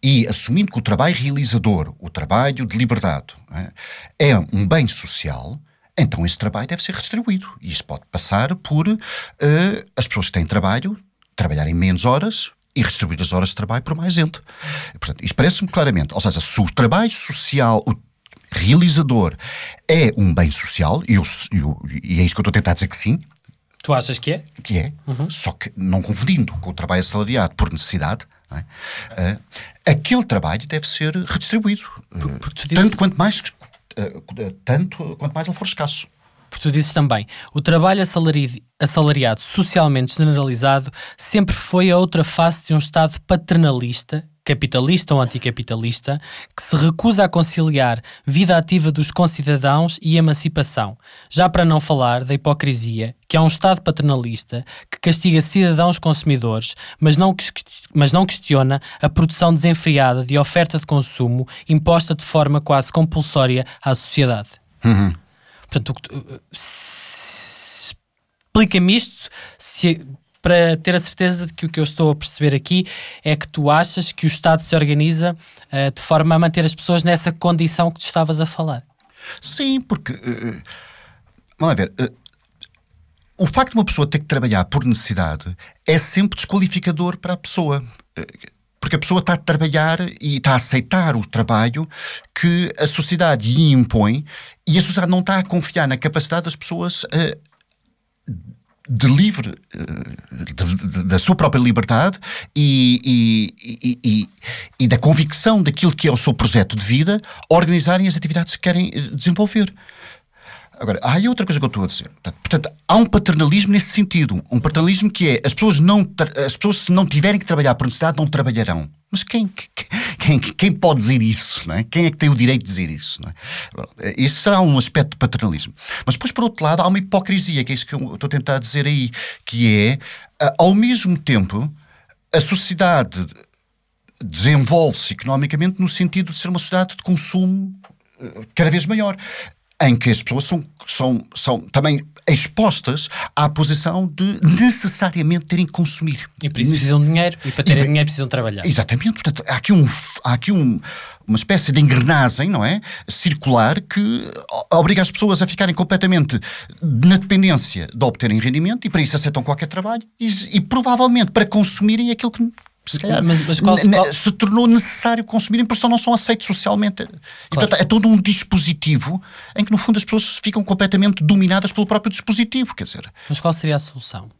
[SPEAKER 2] e assumindo que o trabalho realizador, o trabalho de liberdade, é um bem social, então esse trabalho deve ser redistribuído. E isso pode passar por as pessoas que têm trabalho trabalharem menos horas e redistribuir as horas de trabalho por mais gente. Portanto, isso parece-me claramente. Ou seja, se o trabalho social, o realizador, é um bem social, e é isso que eu estou a tentar dizer que sim.
[SPEAKER 1] Tu achas que é?
[SPEAKER 2] Que é. Uhum. Só que não confundindo com o trabalho assalariado por necessidade, não é? Aquele trabalho deve ser redistribuído. Tanto quanto mais ele for escasso.
[SPEAKER 1] Porque tu dizes também, o trabalho assalariado socialmente generalizado sempre foi a outra face de um Estado paternalista capitalista ou anticapitalista, que se recusa a conciliar vida ativa dos concidadãos e emancipação, já para não falar da hipocrisia, que é um Estado paternalista que castiga cidadãos consumidores, mas não questiona a produção desenfreada de oferta de consumo imposta de forma quase compulsória à sociedade. Portanto, explica-me isto para ter a certeza de que o que eu estou a perceber aqui é que tu achas que o Estado se organiza de forma a manter as pessoas nessa condição que tu estavas a falar.
[SPEAKER 2] Sim, porque vamos lá ver, o facto de uma pessoa ter que trabalhar por necessidade é sempre desqualificador para a pessoa, porque a pessoa está a trabalhar e está a aceitar o trabalho que a sociedade lhe impõe, e a sociedade não está a confiar na capacidade das pessoas de livre, da sua própria liberdade e da convicção daquilo que é o seu projeto de vida, organizarem as atividades que querem desenvolver. Agora, há aí outra coisa que eu estou a dizer. Portanto, há um paternalismo nesse sentido. Um paternalismo que é, as pessoas se não tiverem que trabalhar por necessidade, não trabalharão. Mas quem pode dizer isso? Não é? Quem é que tem o direito de dizer isso? Não é? Isso será um aspecto de paternalismo. Mas depois, por outro lado, há uma hipocrisia, que é isso que eu estou a tentar dizer aí, que é, ao mesmo tempo, a sociedade desenvolve-se economicamente no sentido de ser uma sociedade de consumo cada vez maior, em que as pessoas são também expostas à posição de necessariamente terem que consumir.
[SPEAKER 1] E por isso precisam de dinheiro, e para terem dinheiro precisam trabalhar.
[SPEAKER 2] Exatamente, portanto, há aqui uma espécie de engrenagem, não é? Circular, que obriga as pessoas a ficarem completamente na dependência de obterem rendimento, e para isso aceitam qualquer trabalho, e provavelmente para consumirem aquilo que se calhar se tornou necessário consumirem, porque só não são aceitos socialmente. Claro. E, portanto, é todo um dispositivo em que, no fundo, as pessoas ficam completamente dominadas pelo próprio dispositivo, quer dizer.
[SPEAKER 1] Mas qual seria a solução?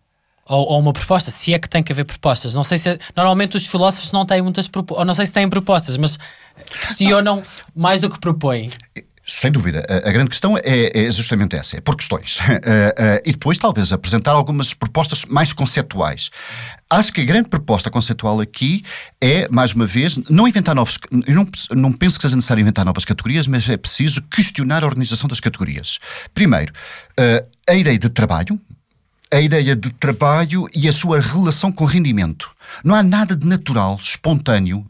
[SPEAKER 1] Ou uma proposta, se é que tem que haver propostas. Não sei se... Normalmente os filósofos não têm muitas propostas, ou não sei se têm propostas, mas questionam mais do que propõem.
[SPEAKER 2] Sem dúvida. A grande questão é justamente essa, é por questões. E depois, talvez, apresentar algumas propostas mais conceptuais. Acho que a grande proposta conceptual aqui é, mais uma vez, não inventar novos... Eu não penso que seja necessário inventar novas categorias, mas é preciso questionar a organização das categorias. Primeiro, a ideia de trabalho, e a sua relação com rendimento. Não há nada de natural, espontâneo,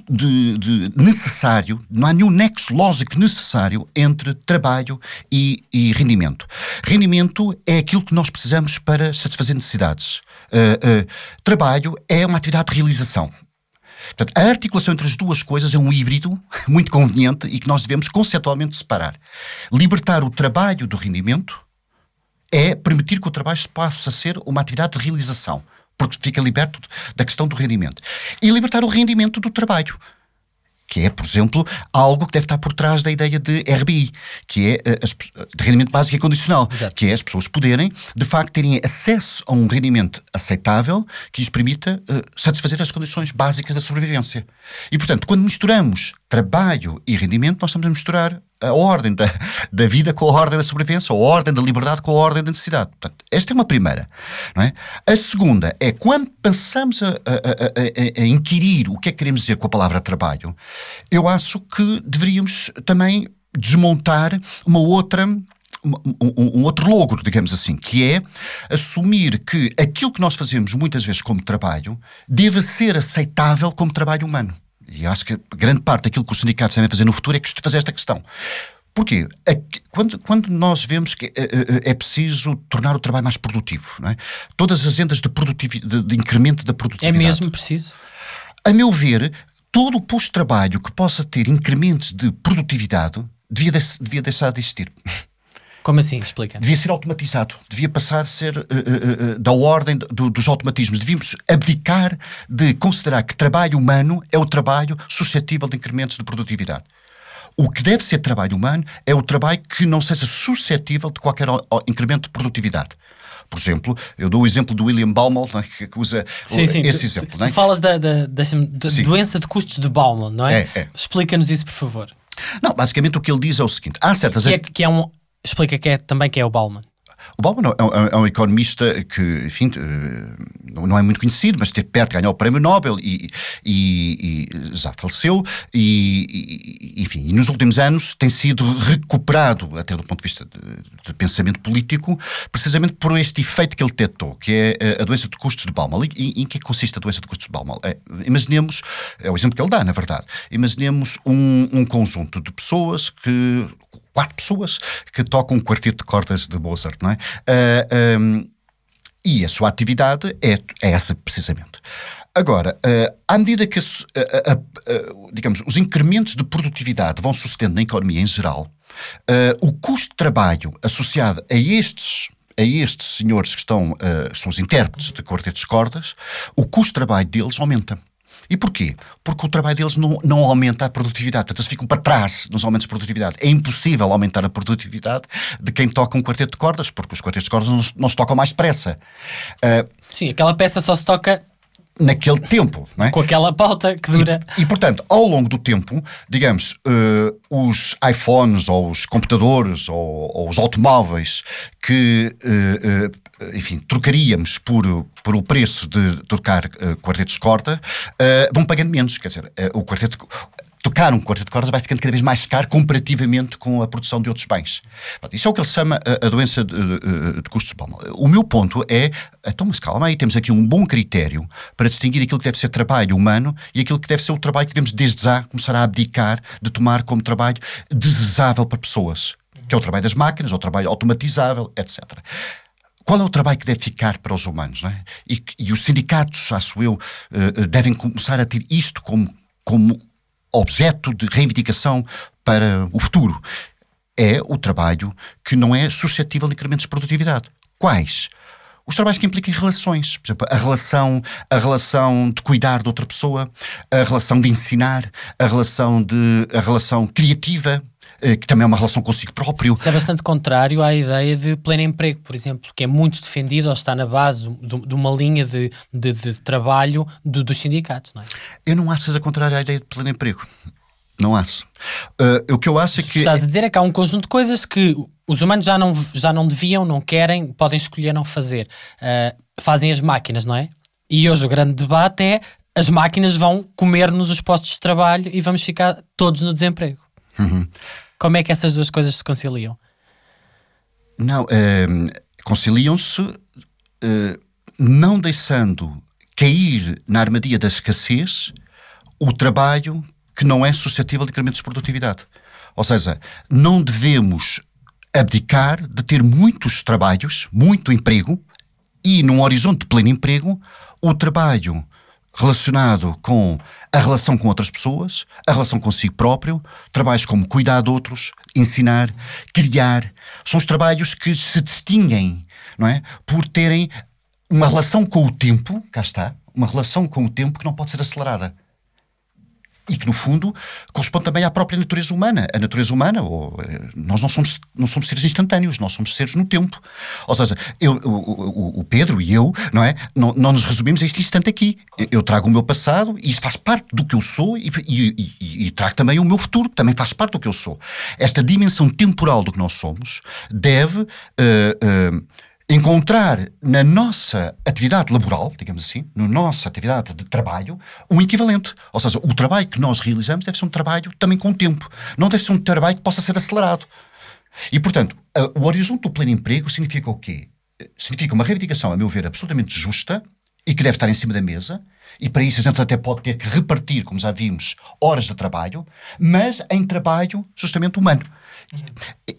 [SPEAKER 2] de necessário, não há nenhum nexo lógico necessário entre trabalho e rendimento. Rendimento é aquilo que nós precisamos para satisfazer necessidades. Trabalho é uma atividade de realização. Portanto, a articulação entre as duas coisas é um híbrido muito conveniente e que nós devemos conceptualmente separar. Libertar o trabalho do rendimento é permitir que o trabalho passe a ser uma atividade de realização, porque fica liberto da questão do rendimento. E libertar o rendimento do trabalho, que é, por exemplo, algo que deve estar por trás da ideia de RBI, que é de rendimento básico e condicional. Exato. Que é as pessoas poderem, de facto, terem acesso a um rendimento aceitável que lhes permita satisfazer as condições básicas da sobrevivência. E, portanto, quando misturamos trabalho e rendimento, nós estamos a misturar a ordem da vida com a ordem da sobrevivência, ou a ordem da liberdade com a ordem da necessidade. Portanto, esta é uma primeira. Não é? A segunda é, quando passamos a inquirir o que é que queremos dizer com a palavra trabalho, eu acho que deveríamos também desmontar um outro logro, digamos assim, que é assumir que aquilo que nós fazemos muitas vezes como trabalho deve ser aceitável como trabalho humano. E acho que grande parte daquilo que os sindicatos devem fazer no futuro é fazer esta questão. Porquê? Quando nós vemos que é preciso tornar o trabalho mais produtivo, não é? Todas as agendas de incremento da produtividade.
[SPEAKER 1] É mesmo preciso?
[SPEAKER 2] A meu ver, todo o posto de trabalho que possa ter incrementos de produtividade devia deixar de existir.
[SPEAKER 1] Como assim? Explica.
[SPEAKER 2] Devia ser automatizado, devia passar a ser da ordem dos automatismos. Devíamos abdicar de considerar que trabalho humano é o trabalho suscetível de incrementos de produtividade. O que deve ser trabalho humano é o trabalho que não seja suscetível de qualquer incremento de produtividade. Por exemplo, eu dou o exemplo do William Baumol, que usa esse exemplo.
[SPEAKER 1] Tu falas da doença de custos de Baumol, não é? Explica-nos isso, por favor.
[SPEAKER 2] Não, basicamente o que ele diz é o seguinte. Há certas...
[SPEAKER 1] Explica também que é o Bauman.
[SPEAKER 2] O Bauman é um economista que, enfim, não é muito conhecido, mas esteve perto de ganhar o Prémio Nobel e já faleceu, enfim, e nos últimos anos tem sido recuperado, até do ponto de vista de pensamento político, precisamente por este efeito que ele detectou, que é a doença de custos de Baumol. E em que consiste a doença de custos de Baumol? Imaginemos, é o exemplo que ele dá, na verdade, imaginemos um conjunto de pessoas 4 pessoas que tocam um quarteto de cordas de Mozart, não é? E a sua atividade é essa precisamente. Agora, à medida que digamos, os incrementos de produtividade vão sucedendo na economia em geral, o custo de trabalho associado a estes senhores que são os intérpretes de quartetos de cordas, o custo de trabalho deles aumenta. E porquê? Porque o trabalho deles não aumenta a produtividade. Portanto, eles ficam para trás nos aumentos de produtividade. É impossível aumentar a produtividade de quem toca um quarteto de cordas, porque os quartetos de cordas não se tocam mais depressa.
[SPEAKER 1] Sim, aquela peça só se toca
[SPEAKER 2] naquele tempo, não é?
[SPEAKER 1] Com aquela pauta que dura.
[SPEAKER 2] E portanto, ao longo do tempo, digamos, os iPhones ou os computadores ou os automóveis que, enfim, trocaríamos por o preço de tocar quartetos de corda, vão pagando menos. Quer dizer, tocar um quarteto de cordas vai ficando cada vez mais caro comparativamente com a produção de outros bens. Isso é o que ele chama a doença de custos de Baumol. O meu ponto é, então, mas calma aí, temos aqui um bom critério para distinguir aquilo que deve ser trabalho humano e aquilo que deve ser o trabalho que devemos desde já começar a abdicar de tomar como trabalho desejável para pessoas, que é o trabalho das máquinas, o trabalho automatizável, etc. Qual é o trabalho que deve ficar para os humanos, não é? E os sindicatos, acho eu, devem começar a ter isto como objeto de reivindicação para o futuro. É o trabalho que não é suscetível de incrementos de produtividade. Quais? Os trabalhos que implicam relações. Por exemplo, a relação de cuidar de outra pessoa, a relação de ensinar, a relação criativa, que também é uma relação consigo próprio.
[SPEAKER 1] Isso é bastante contrário à ideia de pleno emprego, por exemplo, que é muito defendido ou está na base de uma linha de trabalho dos sindicatos, não é?
[SPEAKER 2] Eu não acho que seja contrário à ideia de pleno emprego. Não acho. O que eu acho é que...
[SPEAKER 1] O que estás a dizer é que há um conjunto de coisas que os humanos já não deviam, não querem, podem escolher não fazer. Fazem as máquinas, não é? E hoje o grande debate é: as máquinas vão comer-nos os postos de trabalho e vamos ficar todos no desemprego.
[SPEAKER 2] Uhum.
[SPEAKER 1] Como é que essas duas coisas se conciliam?
[SPEAKER 2] Não, conciliam-se não deixando cair na armadilha da escassez o trabalho que não é suscetível de incrementos de produtividade. Ou seja, não devemos abdicar de ter muitos trabalhos, muito emprego, e num horizonte de pleno emprego, o trabalho relacionado com a relação com outras pessoas, a relação consigo próprio, trabalhos como cuidar de outros, ensinar, criar, são os trabalhos que se distinguem, não é? Por terem uma relação com o tempo, cá está, uma relação com o tempo que não pode ser acelerada. E que, no fundo, corresponde também à própria natureza humana. A natureza humana, nós não somos seres instantâneos, nós somos seres no tempo. Ou seja, o Pedro e eu, não é? Não nos resumimos a este instante aqui. Eu trago o meu passado e isso faz parte do que eu sou e trago também o meu futuro, que também faz parte do que eu sou. Esta dimensão temporal do que nós somos deve encontrar na nossa atividade laboral, digamos assim, na nossa atividade de trabalho, um equivalente. Ou seja, o trabalho que nós realizamos deve ser um trabalho também com tempo. Não deve ser um trabalho que possa ser acelerado. E, portanto, o horizonte do pleno emprego significa o quê? Significa uma reivindicação, a meu ver, absolutamente justa e que deve estar em cima da mesa, e para isso a gente até pode ter que repartir, como já vimos, horas de trabalho, mas em trabalho justamente humano.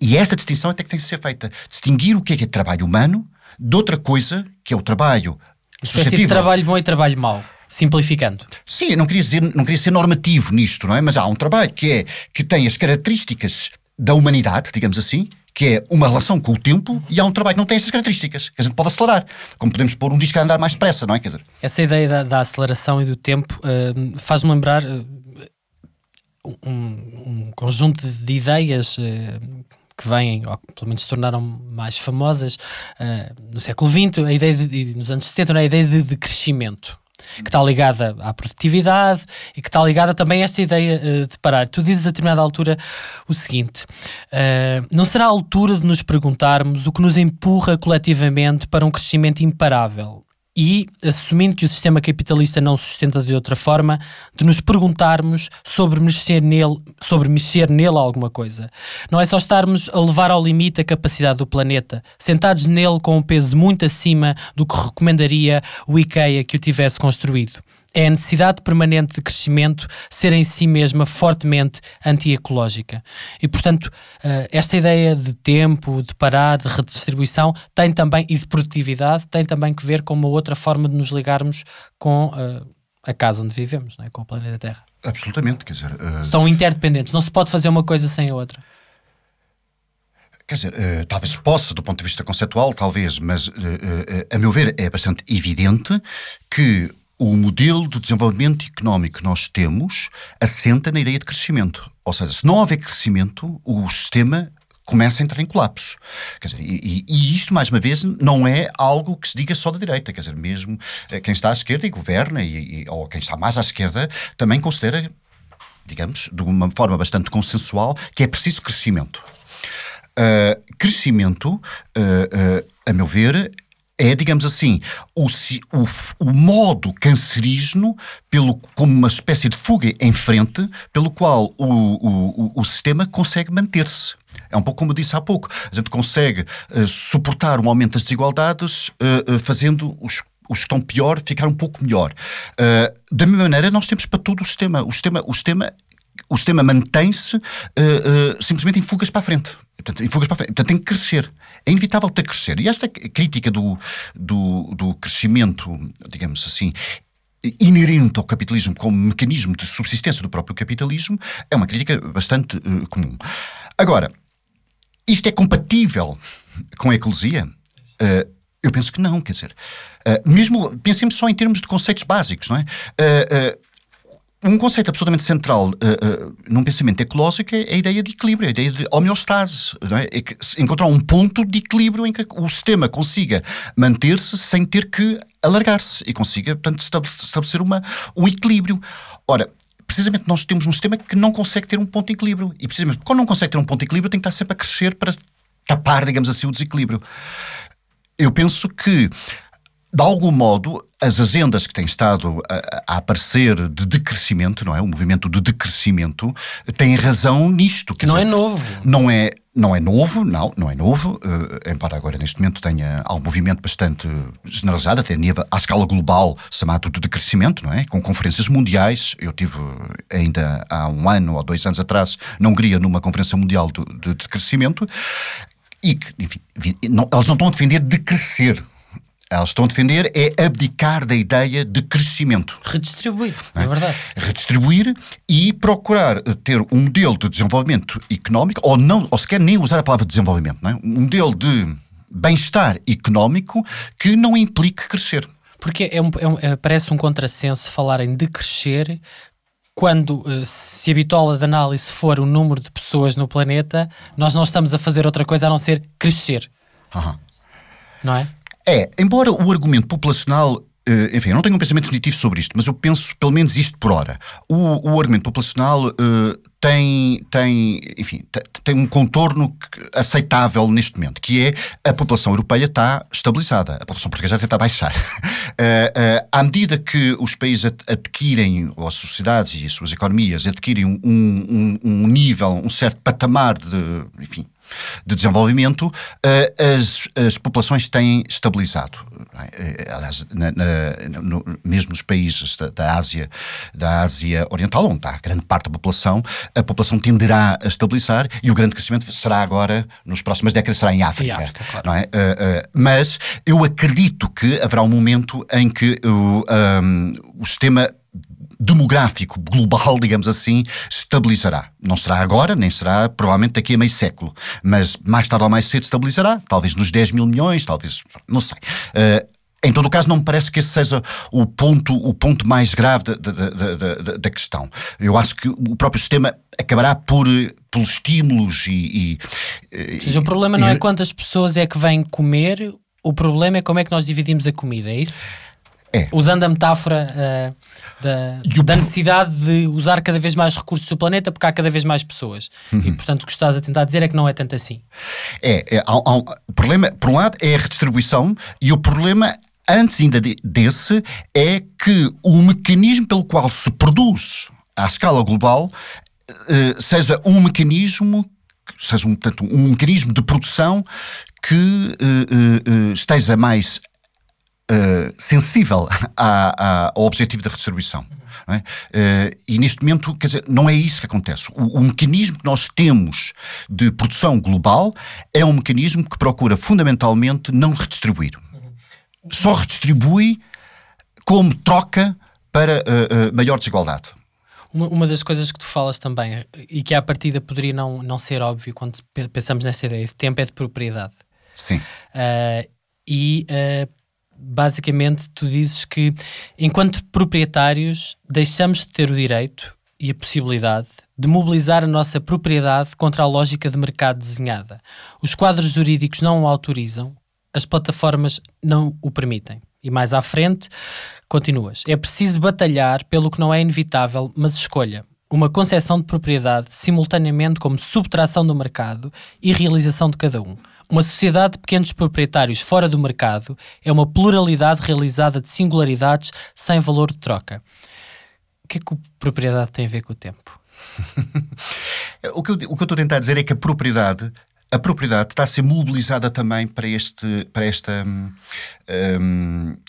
[SPEAKER 2] E esta distinção até que tem que ser feita. Distinguir o que é trabalho humano de outra coisa, que é o trabalho suscetível.
[SPEAKER 1] De trabalho bom e trabalho mau, simplificando.
[SPEAKER 2] Sim, eu não queria ser normativo nisto, não é? Mas há um trabalho que tem as características da humanidade, digamos assim, que é uma relação com o tempo, e há um trabalho que não tem essas características, que a gente pode acelerar, como podemos pôr um disco a andar mais depressa, não é? Quer dizer,
[SPEAKER 1] essa ideia da aceleração e do tempo faz-me lembrar um conjunto de ideias que vêm, ou pelo menos se tornaram mais famosas no século XX, a ideia nos anos 70, a ideia de crescimento, que está ligada à produtividade e que está ligada também a esta ideia de parar. Tu dizes a determinada altura o seguinte: não será a altura de nos perguntarmos o que nos empurra coletivamente para um crescimento imparável? e, assumindo que o sistema capitalista não se sustenta de outra forma, de nos perguntarmos sobre mexer nele alguma coisa. Não é só estarmos a levar ao limite a capacidade do planeta, sentados nele com um peso muito acima do que recomendaria o IKEA que o tivesse construído. É a necessidade permanente de crescimento ser em si mesma fortemente anti-ecológica. E, portanto, esta ideia de tempo, de parar, de redistribuição, tem também, e de produtividade, tem também que ver com uma outra forma de nos ligarmos com a casa onde vivemos, não é? Com o planeta Terra.
[SPEAKER 2] Absolutamente, quer dizer...
[SPEAKER 1] São interdependentes, não se pode fazer uma coisa sem a outra.
[SPEAKER 2] Quer dizer, talvez possa, do ponto de vista conceptual, talvez, mas, a meu ver, é bastante evidente que o modelo de desenvolvimento económico que nós temos assenta na ideia de crescimento. Ou seja, se não houver crescimento, o sistema começa a entrar em colapso. Quer dizer, e isto, mais uma vez, não é algo que se diga só da direita. Quer dizer, mesmo quem está à esquerda e governa, ou quem está mais à esquerda, também considera, digamos, de uma forma bastante consensual, que é preciso crescimento. Crescimento, a meu ver, é, digamos assim, o modo cancerígeno, como uma espécie de fuga em frente, pelo qual o sistema consegue manter-se. É um pouco como eu disse há pouco. A gente consegue suportar um aumento das desigualdades fazendo os que estão pior ficar um pouco melhor. Da mesma maneira, nós temos para todo o sistema. O sistema mantém-se simplesmente em fugas para a frente. Portanto, tem que crescer. É inevitável ter que crescer. E esta crítica do crescimento, digamos assim, inerente ao capitalismo como mecanismo de subsistência do próprio capitalismo, é uma crítica bastante comum. Agora, isto é compatível com a ecologia? Eu penso que não, quer dizer. Mesmo, pensemos só em termos de conceitos básicos, não é? Um conceito absolutamente central num pensamento ecológico é a ideia de equilíbrio, a ideia de homeostase, não é? Encontrar um ponto de equilíbrio em que o sistema consiga manter-se sem ter que alargar-se e consiga, portanto, estabelecer um equilíbrio. Ora, precisamente nós temos um sistema que não consegue ter um ponto de equilíbrio e precisamente quando não consegue ter um ponto de equilíbrio tem que estar sempre a crescer para tapar, digamos assim, o desequilíbrio. Eu penso que, de algum modo, as agendas que têm estado a aparecer de decrescimento, não é? O movimento de decrescimento têm razão nisto.
[SPEAKER 1] Não é novo.
[SPEAKER 2] Não é novo, embora agora neste momento há um movimento bastante generalizado, até à escala global, chamado de decrescimento, não é? Com conferências mundiais. Eu tive ainda há 1 ano ou 2 anos atrás na Hungria numa conferência mundial de decrescimento e que, enfim, eles não estão a defender decrescer. Elas estão a defender é abdicar da ideia de crescimento.
[SPEAKER 1] Redistribuir, é verdade.
[SPEAKER 2] Redistribuir e procurar ter um modelo de desenvolvimento económico, ou sequer nem usar a palavra desenvolvimento, não é? Um modelo de bem-estar económico que não implique crescer.
[SPEAKER 1] Porque parece um contrassenso falarem de crescer quando, se a bitola de análise for o número de pessoas no planeta, nós não estamos a fazer outra coisa a não ser crescer. Não é?
[SPEAKER 2] Embora o argumento populacional, enfim, eu não tenho um pensamento definitivo sobre isto, mas eu penso pelo menos isto por hora. O argumento populacional tem um contorno aceitável neste momento, que é a população europeia está estabilizada, a população portuguesa tenta baixar. À medida que os países adquirem, ou as sociedades e as suas economias adquirem um nível, um certo patamar de desenvolvimento, as populações têm estabilizado. Aliás, mesmo nos países da Ásia Oriental, onde está grande parte da população, a população tenderá a estabilizar e o grande crescimento será agora, nas próximas décadas, será em África.
[SPEAKER 1] Claro.
[SPEAKER 2] Não é? Mas eu acredito que haverá um momento em que o sistema demográfico global, digamos assim, estabilizará. Não será agora, nem será provavelmente daqui a meio século, mas mais tarde ou mais cedo estabilizará, talvez nos 10 mil milhões, talvez, não sei. Em todo o caso, não me parece que esse seja o ponto mais grave da questão. Eu acho que o próprio sistema acabará pelos estímulos
[SPEAKER 1] Ou seja, o problema não é quantas pessoas é que vêm comer, o problema é como é que nós dividimos a comida, é isso? Usando a metáfora da necessidade de usar cada vez mais recursos do planeta porque há cada vez mais pessoas. E, portanto, o que estás a tentar dizer é que não é tanto assim.
[SPEAKER 2] O problema, por um lado, é a redistribuição e o problema antes ainda desse, é que o mecanismo pelo qual se produz à escala global seja um mecanismo, portanto, um mecanismo de produção que esteja mais sensível ao objetivo da redistribuição. Não é? E neste momento, quer dizer, não é isso que acontece. O mecanismo que nós temos de produção global é um mecanismo que procura fundamentalmente não redistribuir. Só redistribui como troca para maior desigualdade.
[SPEAKER 1] Uma das coisas que tu falas também, e que à partida poderia não ser óbvio quando pensamos nessa ideia de tempo, é de propriedade.
[SPEAKER 2] Sim.
[SPEAKER 1] Basicamente tu dizes que enquanto proprietários deixamos de ter o direito e a possibilidade de mobilizar a nossa propriedade contra a lógica de mercado desenhada. Os quadros jurídicos não o autorizam, as plataformas não o permitem. E mais à frente, continuas. É preciso batalhar pelo que não é inevitável, mas escolha. Uma concepção de propriedade simultaneamente como subtração do mercado e realização de cada um. Uma sociedade de pequenos proprietários fora do mercado é uma pluralidade realizada de singularidades sem valor de troca. O que é que a propriedade tem a ver com o tempo?
[SPEAKER 2] O que eu estou a tentar dizer é que a propriedade está a ser mobilizada também para esta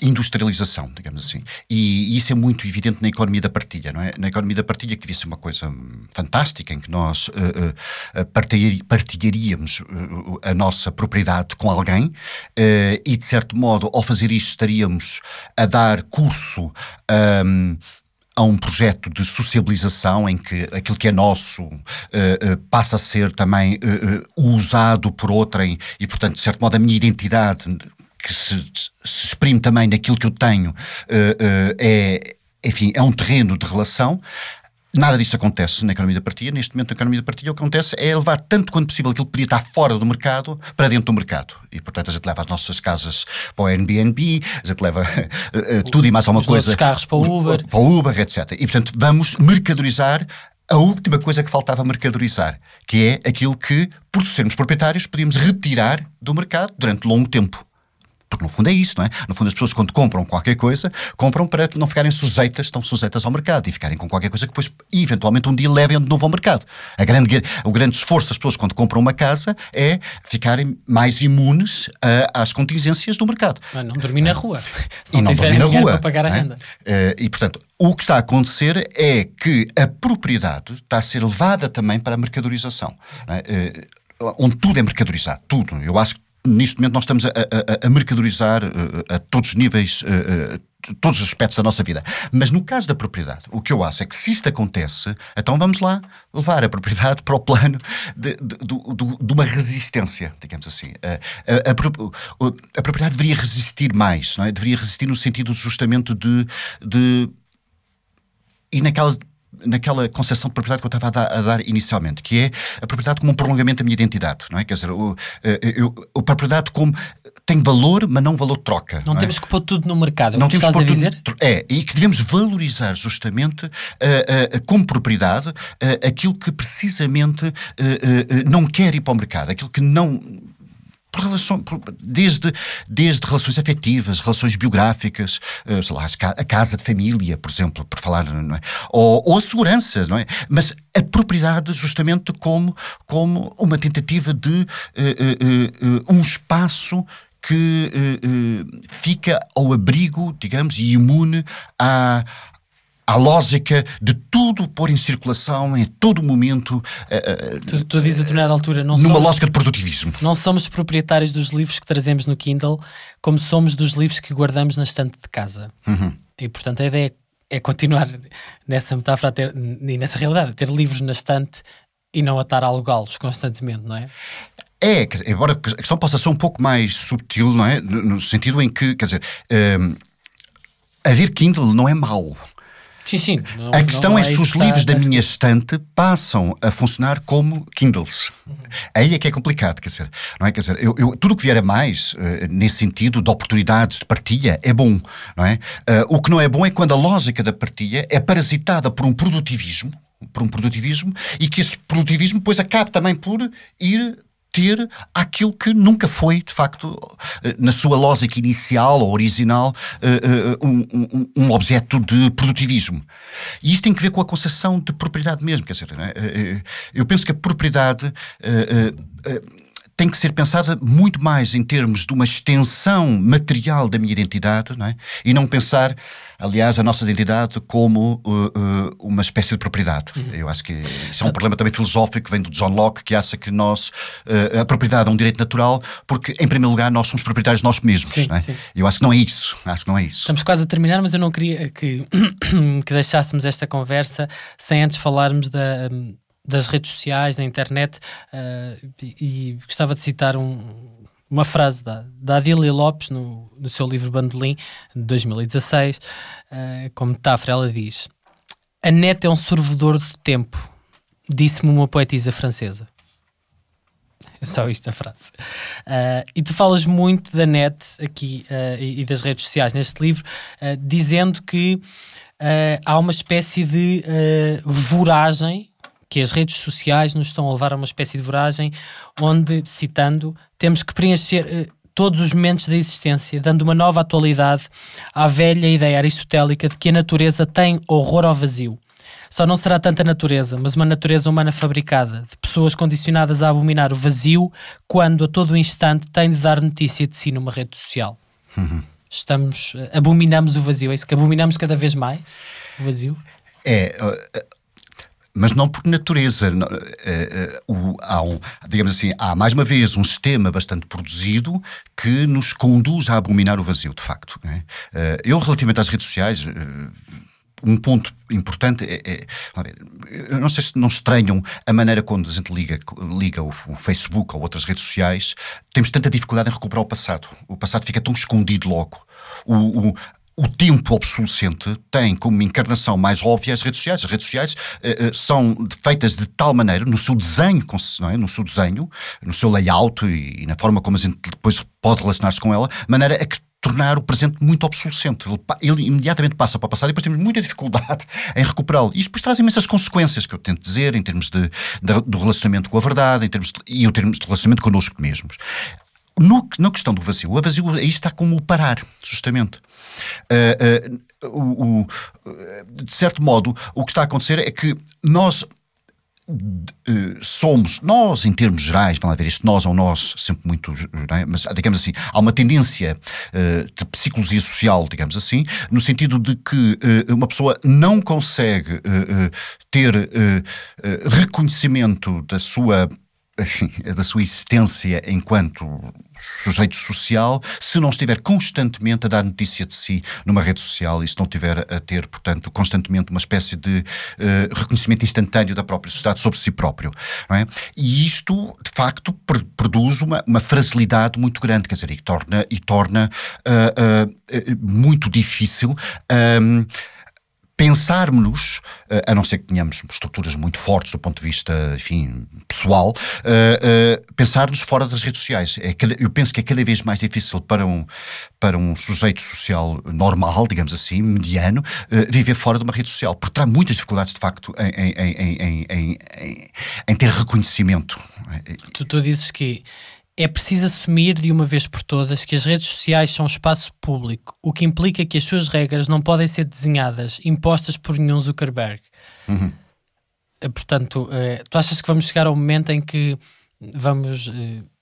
[SPEAKER 2] industrialização, digamos assim. E isso é muito evidente na economia da partilha, não é? Na economia da partilha, que devia ser uma coisa fantástica, em que nós partilharíamos a nossa propriedade com alguém e, de certo modo, ao fazer isto, estaríamos a dar curso a um projeto de sociabilização em que aquilo que é nosso passa a ser também usado por outrem e, portanto, de certo modo, a minha identidade, que se exprime também naquilo que eu tenho, enfim, é um terreno de relação. Nada disso acontece na economia da partilha. Neste momento, na economia da partilha, o que acontece é levar tanto quanto possível aquilo que podia estar fora do mercado para dentro do mercado. E, portanto, a gente leva as nossas casas para o Airbnb, a gente leva tudo e mais alguma coisa.
[SPEAKER 1] Os carros para o Uber.
[SPEAKER 2] Para o Uber, etc. E, portanto, vamos mercadorizar a última coisa que faltava mercadorizar, que é aquilo que, por sermos proprietários, podíamos retirar do mercado durante longo tempo. Porque no fundo é isso, não é? No fundo as pessoas quando compram qualquer coisa, compram para não ficarem estão sujeitas ao mercado e ficarem com qualquer coisa que depois eventualmente um dia levem de novo ao mercado. O grande esforço das pessoas quando compram uma casa é ficarem mais imunes às contingências do mercado.
[SPEAKER 1] Não dormir na rua.
[SPEAKER 2] Se não tiverem dinheiro
[SPEAKER 1] para pagar a renda.
[SPEAKER 2] E portanto, o que está a acontecer é que a propriedade está a ser levada também para a mercadorização. Onde tudo é mercadorizado, tudo. Eu acho que neste momento nós estamos a mercadorizar a todos os níveis, todos os aspectos da nossa vida. Mas no caso da propriedade, o que eu acho é que se isto acontece, então vamos lá levar a propriedade para o plano de uma resistência, digamos assim. A propriedade deveria resistir mais, não é? Deveria resistir no sentido justamente e naquela concepção de propriedade que eu estava a dar inicialmente, que é a propriedade como um prolongamento da minha identidade, não é? Quer dizer, a propriedade como tem valor, mas não valor de troca.
[SPEAKER 1] Não temos que pôr tudo no mercado,
[SPEAKER 2] não temos que pôr
[SPEAKER 1] dizer?
[SPEAKER 2] E que devemos valorizar justamente como propriedade aquilo que precisamente não quer ir para o mercado, aquilo que não... Desde relações afetivas, relações biográficas, sei lá, a casa de família, por exemplo, por falar, não é? Ou a segurança, não é? Mas a propriedade justamente como uma tentativa de um espaço que fica ao abrigo, digamos, e imune à lógica de tudo pôr em circulação em todo momento.
[SPEAKER 1] Tu dizes a determinada altura...
[SPEAKER 2] numa lógica de produtivismo.
[SPEAKER 1] Não somos proprietários dos livros que trazemos no Kindle, como somos dos livros que guardamos na estante de casa.
[SPEAKER 2] Uhum.
[SPEAKER 1] E, portanto, a ideia é continuar nessa metáfora e nessa realidade, ter livros na estante e não a estar a alugá-los constantemente, não é?
[SPEAKER 2] Embora a questão possa ser um pouco mais subtil, não é? No sentido em que, quer dizer, haver Kindle não é mau.
[SPEAKER 1] Sim.
[SPEAKER 2] A questão é se os livros da minha estante passam a funcionar como Kindles. Aí é que é complicado, quer dizer, não é? Quer dizer, tudo o que vier a mais, nesse sentido de oportunidades de partilha, é bom, não é? O que não é bom é quando a lógica da partilha é parasitada por um produtivismo, e que esse produtivismo depois acabe também por ir ter aquilo que nunca foi, de facto, na sua lógica inicial ou original, um objeto de produtivismo. E isto tem que ver com a concepção de propriedade mesmo, quer dizer, não é? Eu penso que a propriedade tem que ser pensada muito mais em termos de uma extensão material da minha identidade, não é? E não pensar, aliás, a nossa identidade como uma espécie de propriedade. Eu acho que isso é um problema também filosófico que vem do John Locke, que acha que a propriedade é um direito natural, porque, em primeiro lugar, nós somos proprietários de nós mesmos.
[SPEAKER 1] Sim,
[SPEAKER 2] não é?
[SPEAKER 1] sim.
[SPEAKER 2] Eu acho que não é isso. Acho que não é isso.
[SPEAKER 1] Estamos quase a terminar, mas eu não queria que deixássemos esta conversa sem antes falarmos das redes sociais, da internet, e gostava de citar uma frase da Adília Lopes no seu livro Bandolim, de 2016, como metáfora. Ela diz: a net é um sorvedor de tempo, disse-me uma poetisa francesa. É só isto a frase. E tu falas muito da net aqui e das redes sociais neste livro, dizendo que há uma espécie de voragem, que as redes sociais nos estão a levar a uma espécie de voragem onde, citando, temos que preencher todos os momentos da existência, dando uma nova atualidade à velha ideia aristotélica de que a natureza tem horror ao vazio. Só não será tanta natureza, mas uma natureza humana fabricada, de pessoas condicionadas a abominar o vazio, quando a todo instante tem de dar notícia de si numa rede social. Abominamos o vazio, é isso que abominamos cada vez mais? O vazio?
[SPEAKER 2] Mas não por natureza. Digamos assim, há mais uma vez um sistema bastante produzido que nos conduz a abominar o vazio, de facto. Não é? Eu, relativamente às redes sociais, um ponto importante eu não sei se não estranham a maneira quando a gente liga o Facebook ou outras redes sociais, temos tanta dificuldade em recuperar o passado. O passado fica tão escondido logo. O tempo obsolescente tem como encarnação mais óbvia as redes sociais. As redes sociais são feitas de tal maneira, no seu desenho, não é? No seu layout e na forma como a gente depois pode relacionar-se com ela, de maneira a que tornar o presente muito obsolescente. Ele imediatamente passa para o passado e depois temos muita dificuldade em recuperá-lo. Isto depois traz imensas consequências, que eu tento dizer, em termos do relacionamento com a verdade, em termos de relacionamento connosco mesmos. Na questão do vazio, o vazio aí está como o parar, justamente. De certo modo, o que está a acontecer é que nós nós em termos gerais, vamos lá ver, este nós é um nós sempre muito, não é? Mas digamos assim, há uma tendência de psicologia social, digamos assim, no sentido de que uma pessoa não consegue ter reconhecimento da sua existência enquanto sujeito social, se não estiver constantemente a dar notícia de si numa rede social e se não estiver a ter, portanto, constantemente uma espécie de reconhecimento instantâneo da própria sociedade sobre si próprio, não é? E isto, de facto, produz uma fragilidade muito grande, quer dizer, e torna muito difícil pensarmos-nos, a não ser que tenhamos estruturas muito fortes do ponto de vista, enfim, pessoal, pensar-nos fora das redes sociais. Eu penso que é cada vez mais difícil para um sujeito social normal, digamos assim, mediano, viver fora de uma rede social, porque terá muitas dificuldades, de facto, em ter reconhecimento.
[SPEAKER 1] Tu dizes que é preciso assumir de uma vez por todas que as redes sociais são espaço público, o que implica que as suas regras não podem ser desenhadas, impostas por nenhum Zuckerberg. Portanto, tu achas que vamos chegar ao momento em que vamos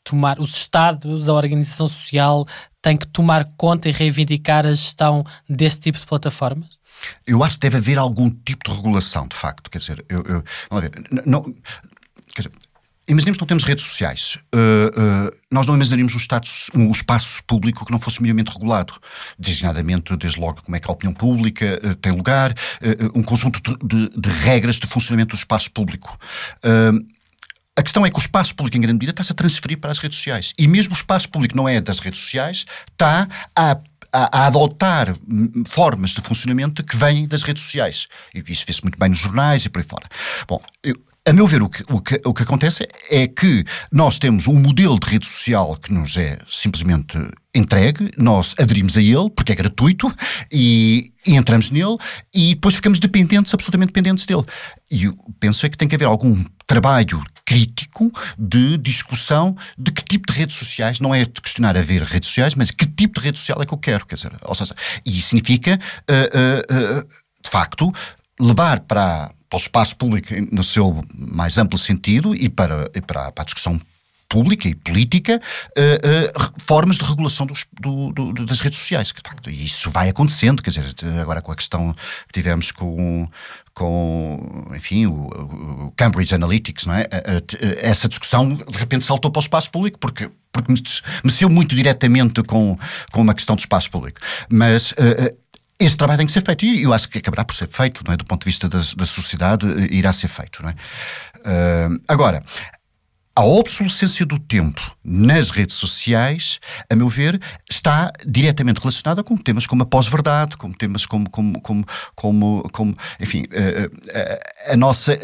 [SPEAKER 1] tomar, os Estados, a organização social, tem que tomar conta e reivindicar a gestão deste tipo de plataformas?
[SPEAKER 2] Eu acho que deve haver algum tipo de regulação, de facto. Quer dizer, vamos ver, quer dizer, imaginemos que não temos redes sociais. Nós não imaginaríamos um espaço público que não fosse minimamente regulado. Designadamente, desde logo, como é que a opinião pública tem lugar, um conjunto de regras de funcionamento do espaço público. A questão é que o espaço público, em grande medida, está-se a transferir para as redes sociais. E mesmo o espaço público não é das redes sociais, está a adotar formas de funcionamento que vêm das redes sociais. E isso vê-se muito bem nos jornais e por aí fora. Bom, A meu ver, o que acontece é que nós temos um modelo de rede social que nos é simplesmente entregue, nós aderimos a ele, porque é gratuito, e entramos nele, e depois ficamos absolutamente dependentes dele. E eu penso é que tem que haver algum trabalho crítico de discussão de que tipo de redes sociais, não é de questionar haver redes sociais, mas que tipo de rede social é que eu quero, quer dizer, ou seja, e isso significa, de facto, levar para o espaço público no seu mais amplo sentido e para a discussão pública e política, formas de regulação das redes sociais, que de facto isso vai acontecendo, quer dizer, agora com a questão que tivemos com enfim, o Cambridge Analytics, não é? Essa discussão de repente saltou para o espaço público porque mexeu muito diretamente com uma questão do espaço público, mas este trabalho tem que ser feito, e eu acho que acabará por ser feito, não é? Do ponto de vista da sociedade, irá ser feito, não é? Agora, a obsolescência do tempo nas redes sociais, a meu ver, está diretamente relacionada com temas como a pós-verdade, com temas como enfim, a nossa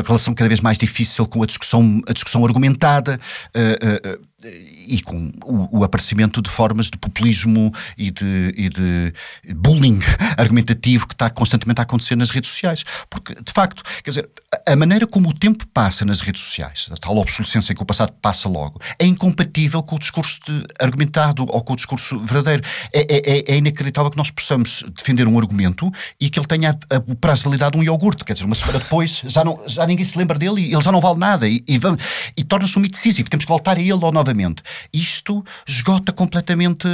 [SPEAKER 2] relação cada vez mais difícil com a discussão argumentada, e com o aparecimento de formas de populismo e de bullying argumentativo que está constantemente a acontecer nas redes sociais. Porque, de facto, quer dizer, a maneira como o tempo passa nas redes sociais, a tal obsolescência em que o passado passa logo, é incompatível com o discurso argumentado ou com o discurso verdadeiro. É inacreditável que nós possamos defender um argumento e que ele tenha o prazo de validade de um iogurte. Quer dizer, uma semana depois já ninguém se lembra dele e ele já não vale nada e torna-se um mito decisivo. Temos que voltar a ele novamente. Isto esgota completamente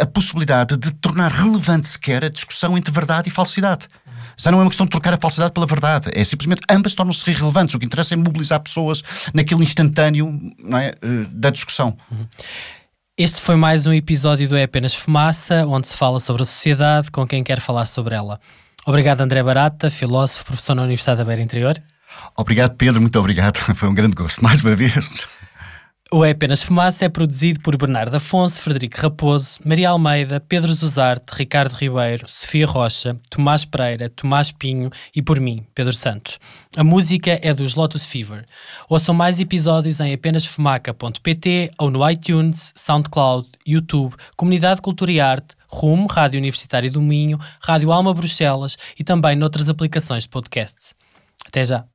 [SPEAKER 2] a possibilidade de tornar relevante sequer a discussão entre verdade e falsidade. Já não é uma questão de trocar a falsidade pela verdade, é simplesmente ambas tornam-se irrelevantes. O que interessa é mobilizar pessoas naquele instantâneo, não é, da discussão.
[SPEAKER 1] Este foi mais um episódio do É Apenas Fumaça, onde se fala sobre a sociedade com quem quer falar sobre ela. Obrigado, André Barata, filósofo, professor na Universidade da Beira Interior.
[SPEAKER 2] Obrigado, Pedro, muito obrigado. Foi um grande gosto, mais uma vez.
[SPEAKER 1] O É Apenas Fumaça é produzido por Bernardo Afonso, Frederico Raposo, Maria Almeida, Pedro Zuzarte, Ricardo Ribeiro, Sofia Rocha, Tomás Pereira, Tomás Pinho e por mim, Pedro Santos. A música é dos Lotus Fever. Ouçam mais episódios em apenasfumaca.pt ou no iTunes, SoundCloud, YouTube, Comunidade Cultura e Arte, Rumo, Rádio Universitária do Minho, Rádio Alma Bruxelas e também noutras aplicações de podcasts. Até já!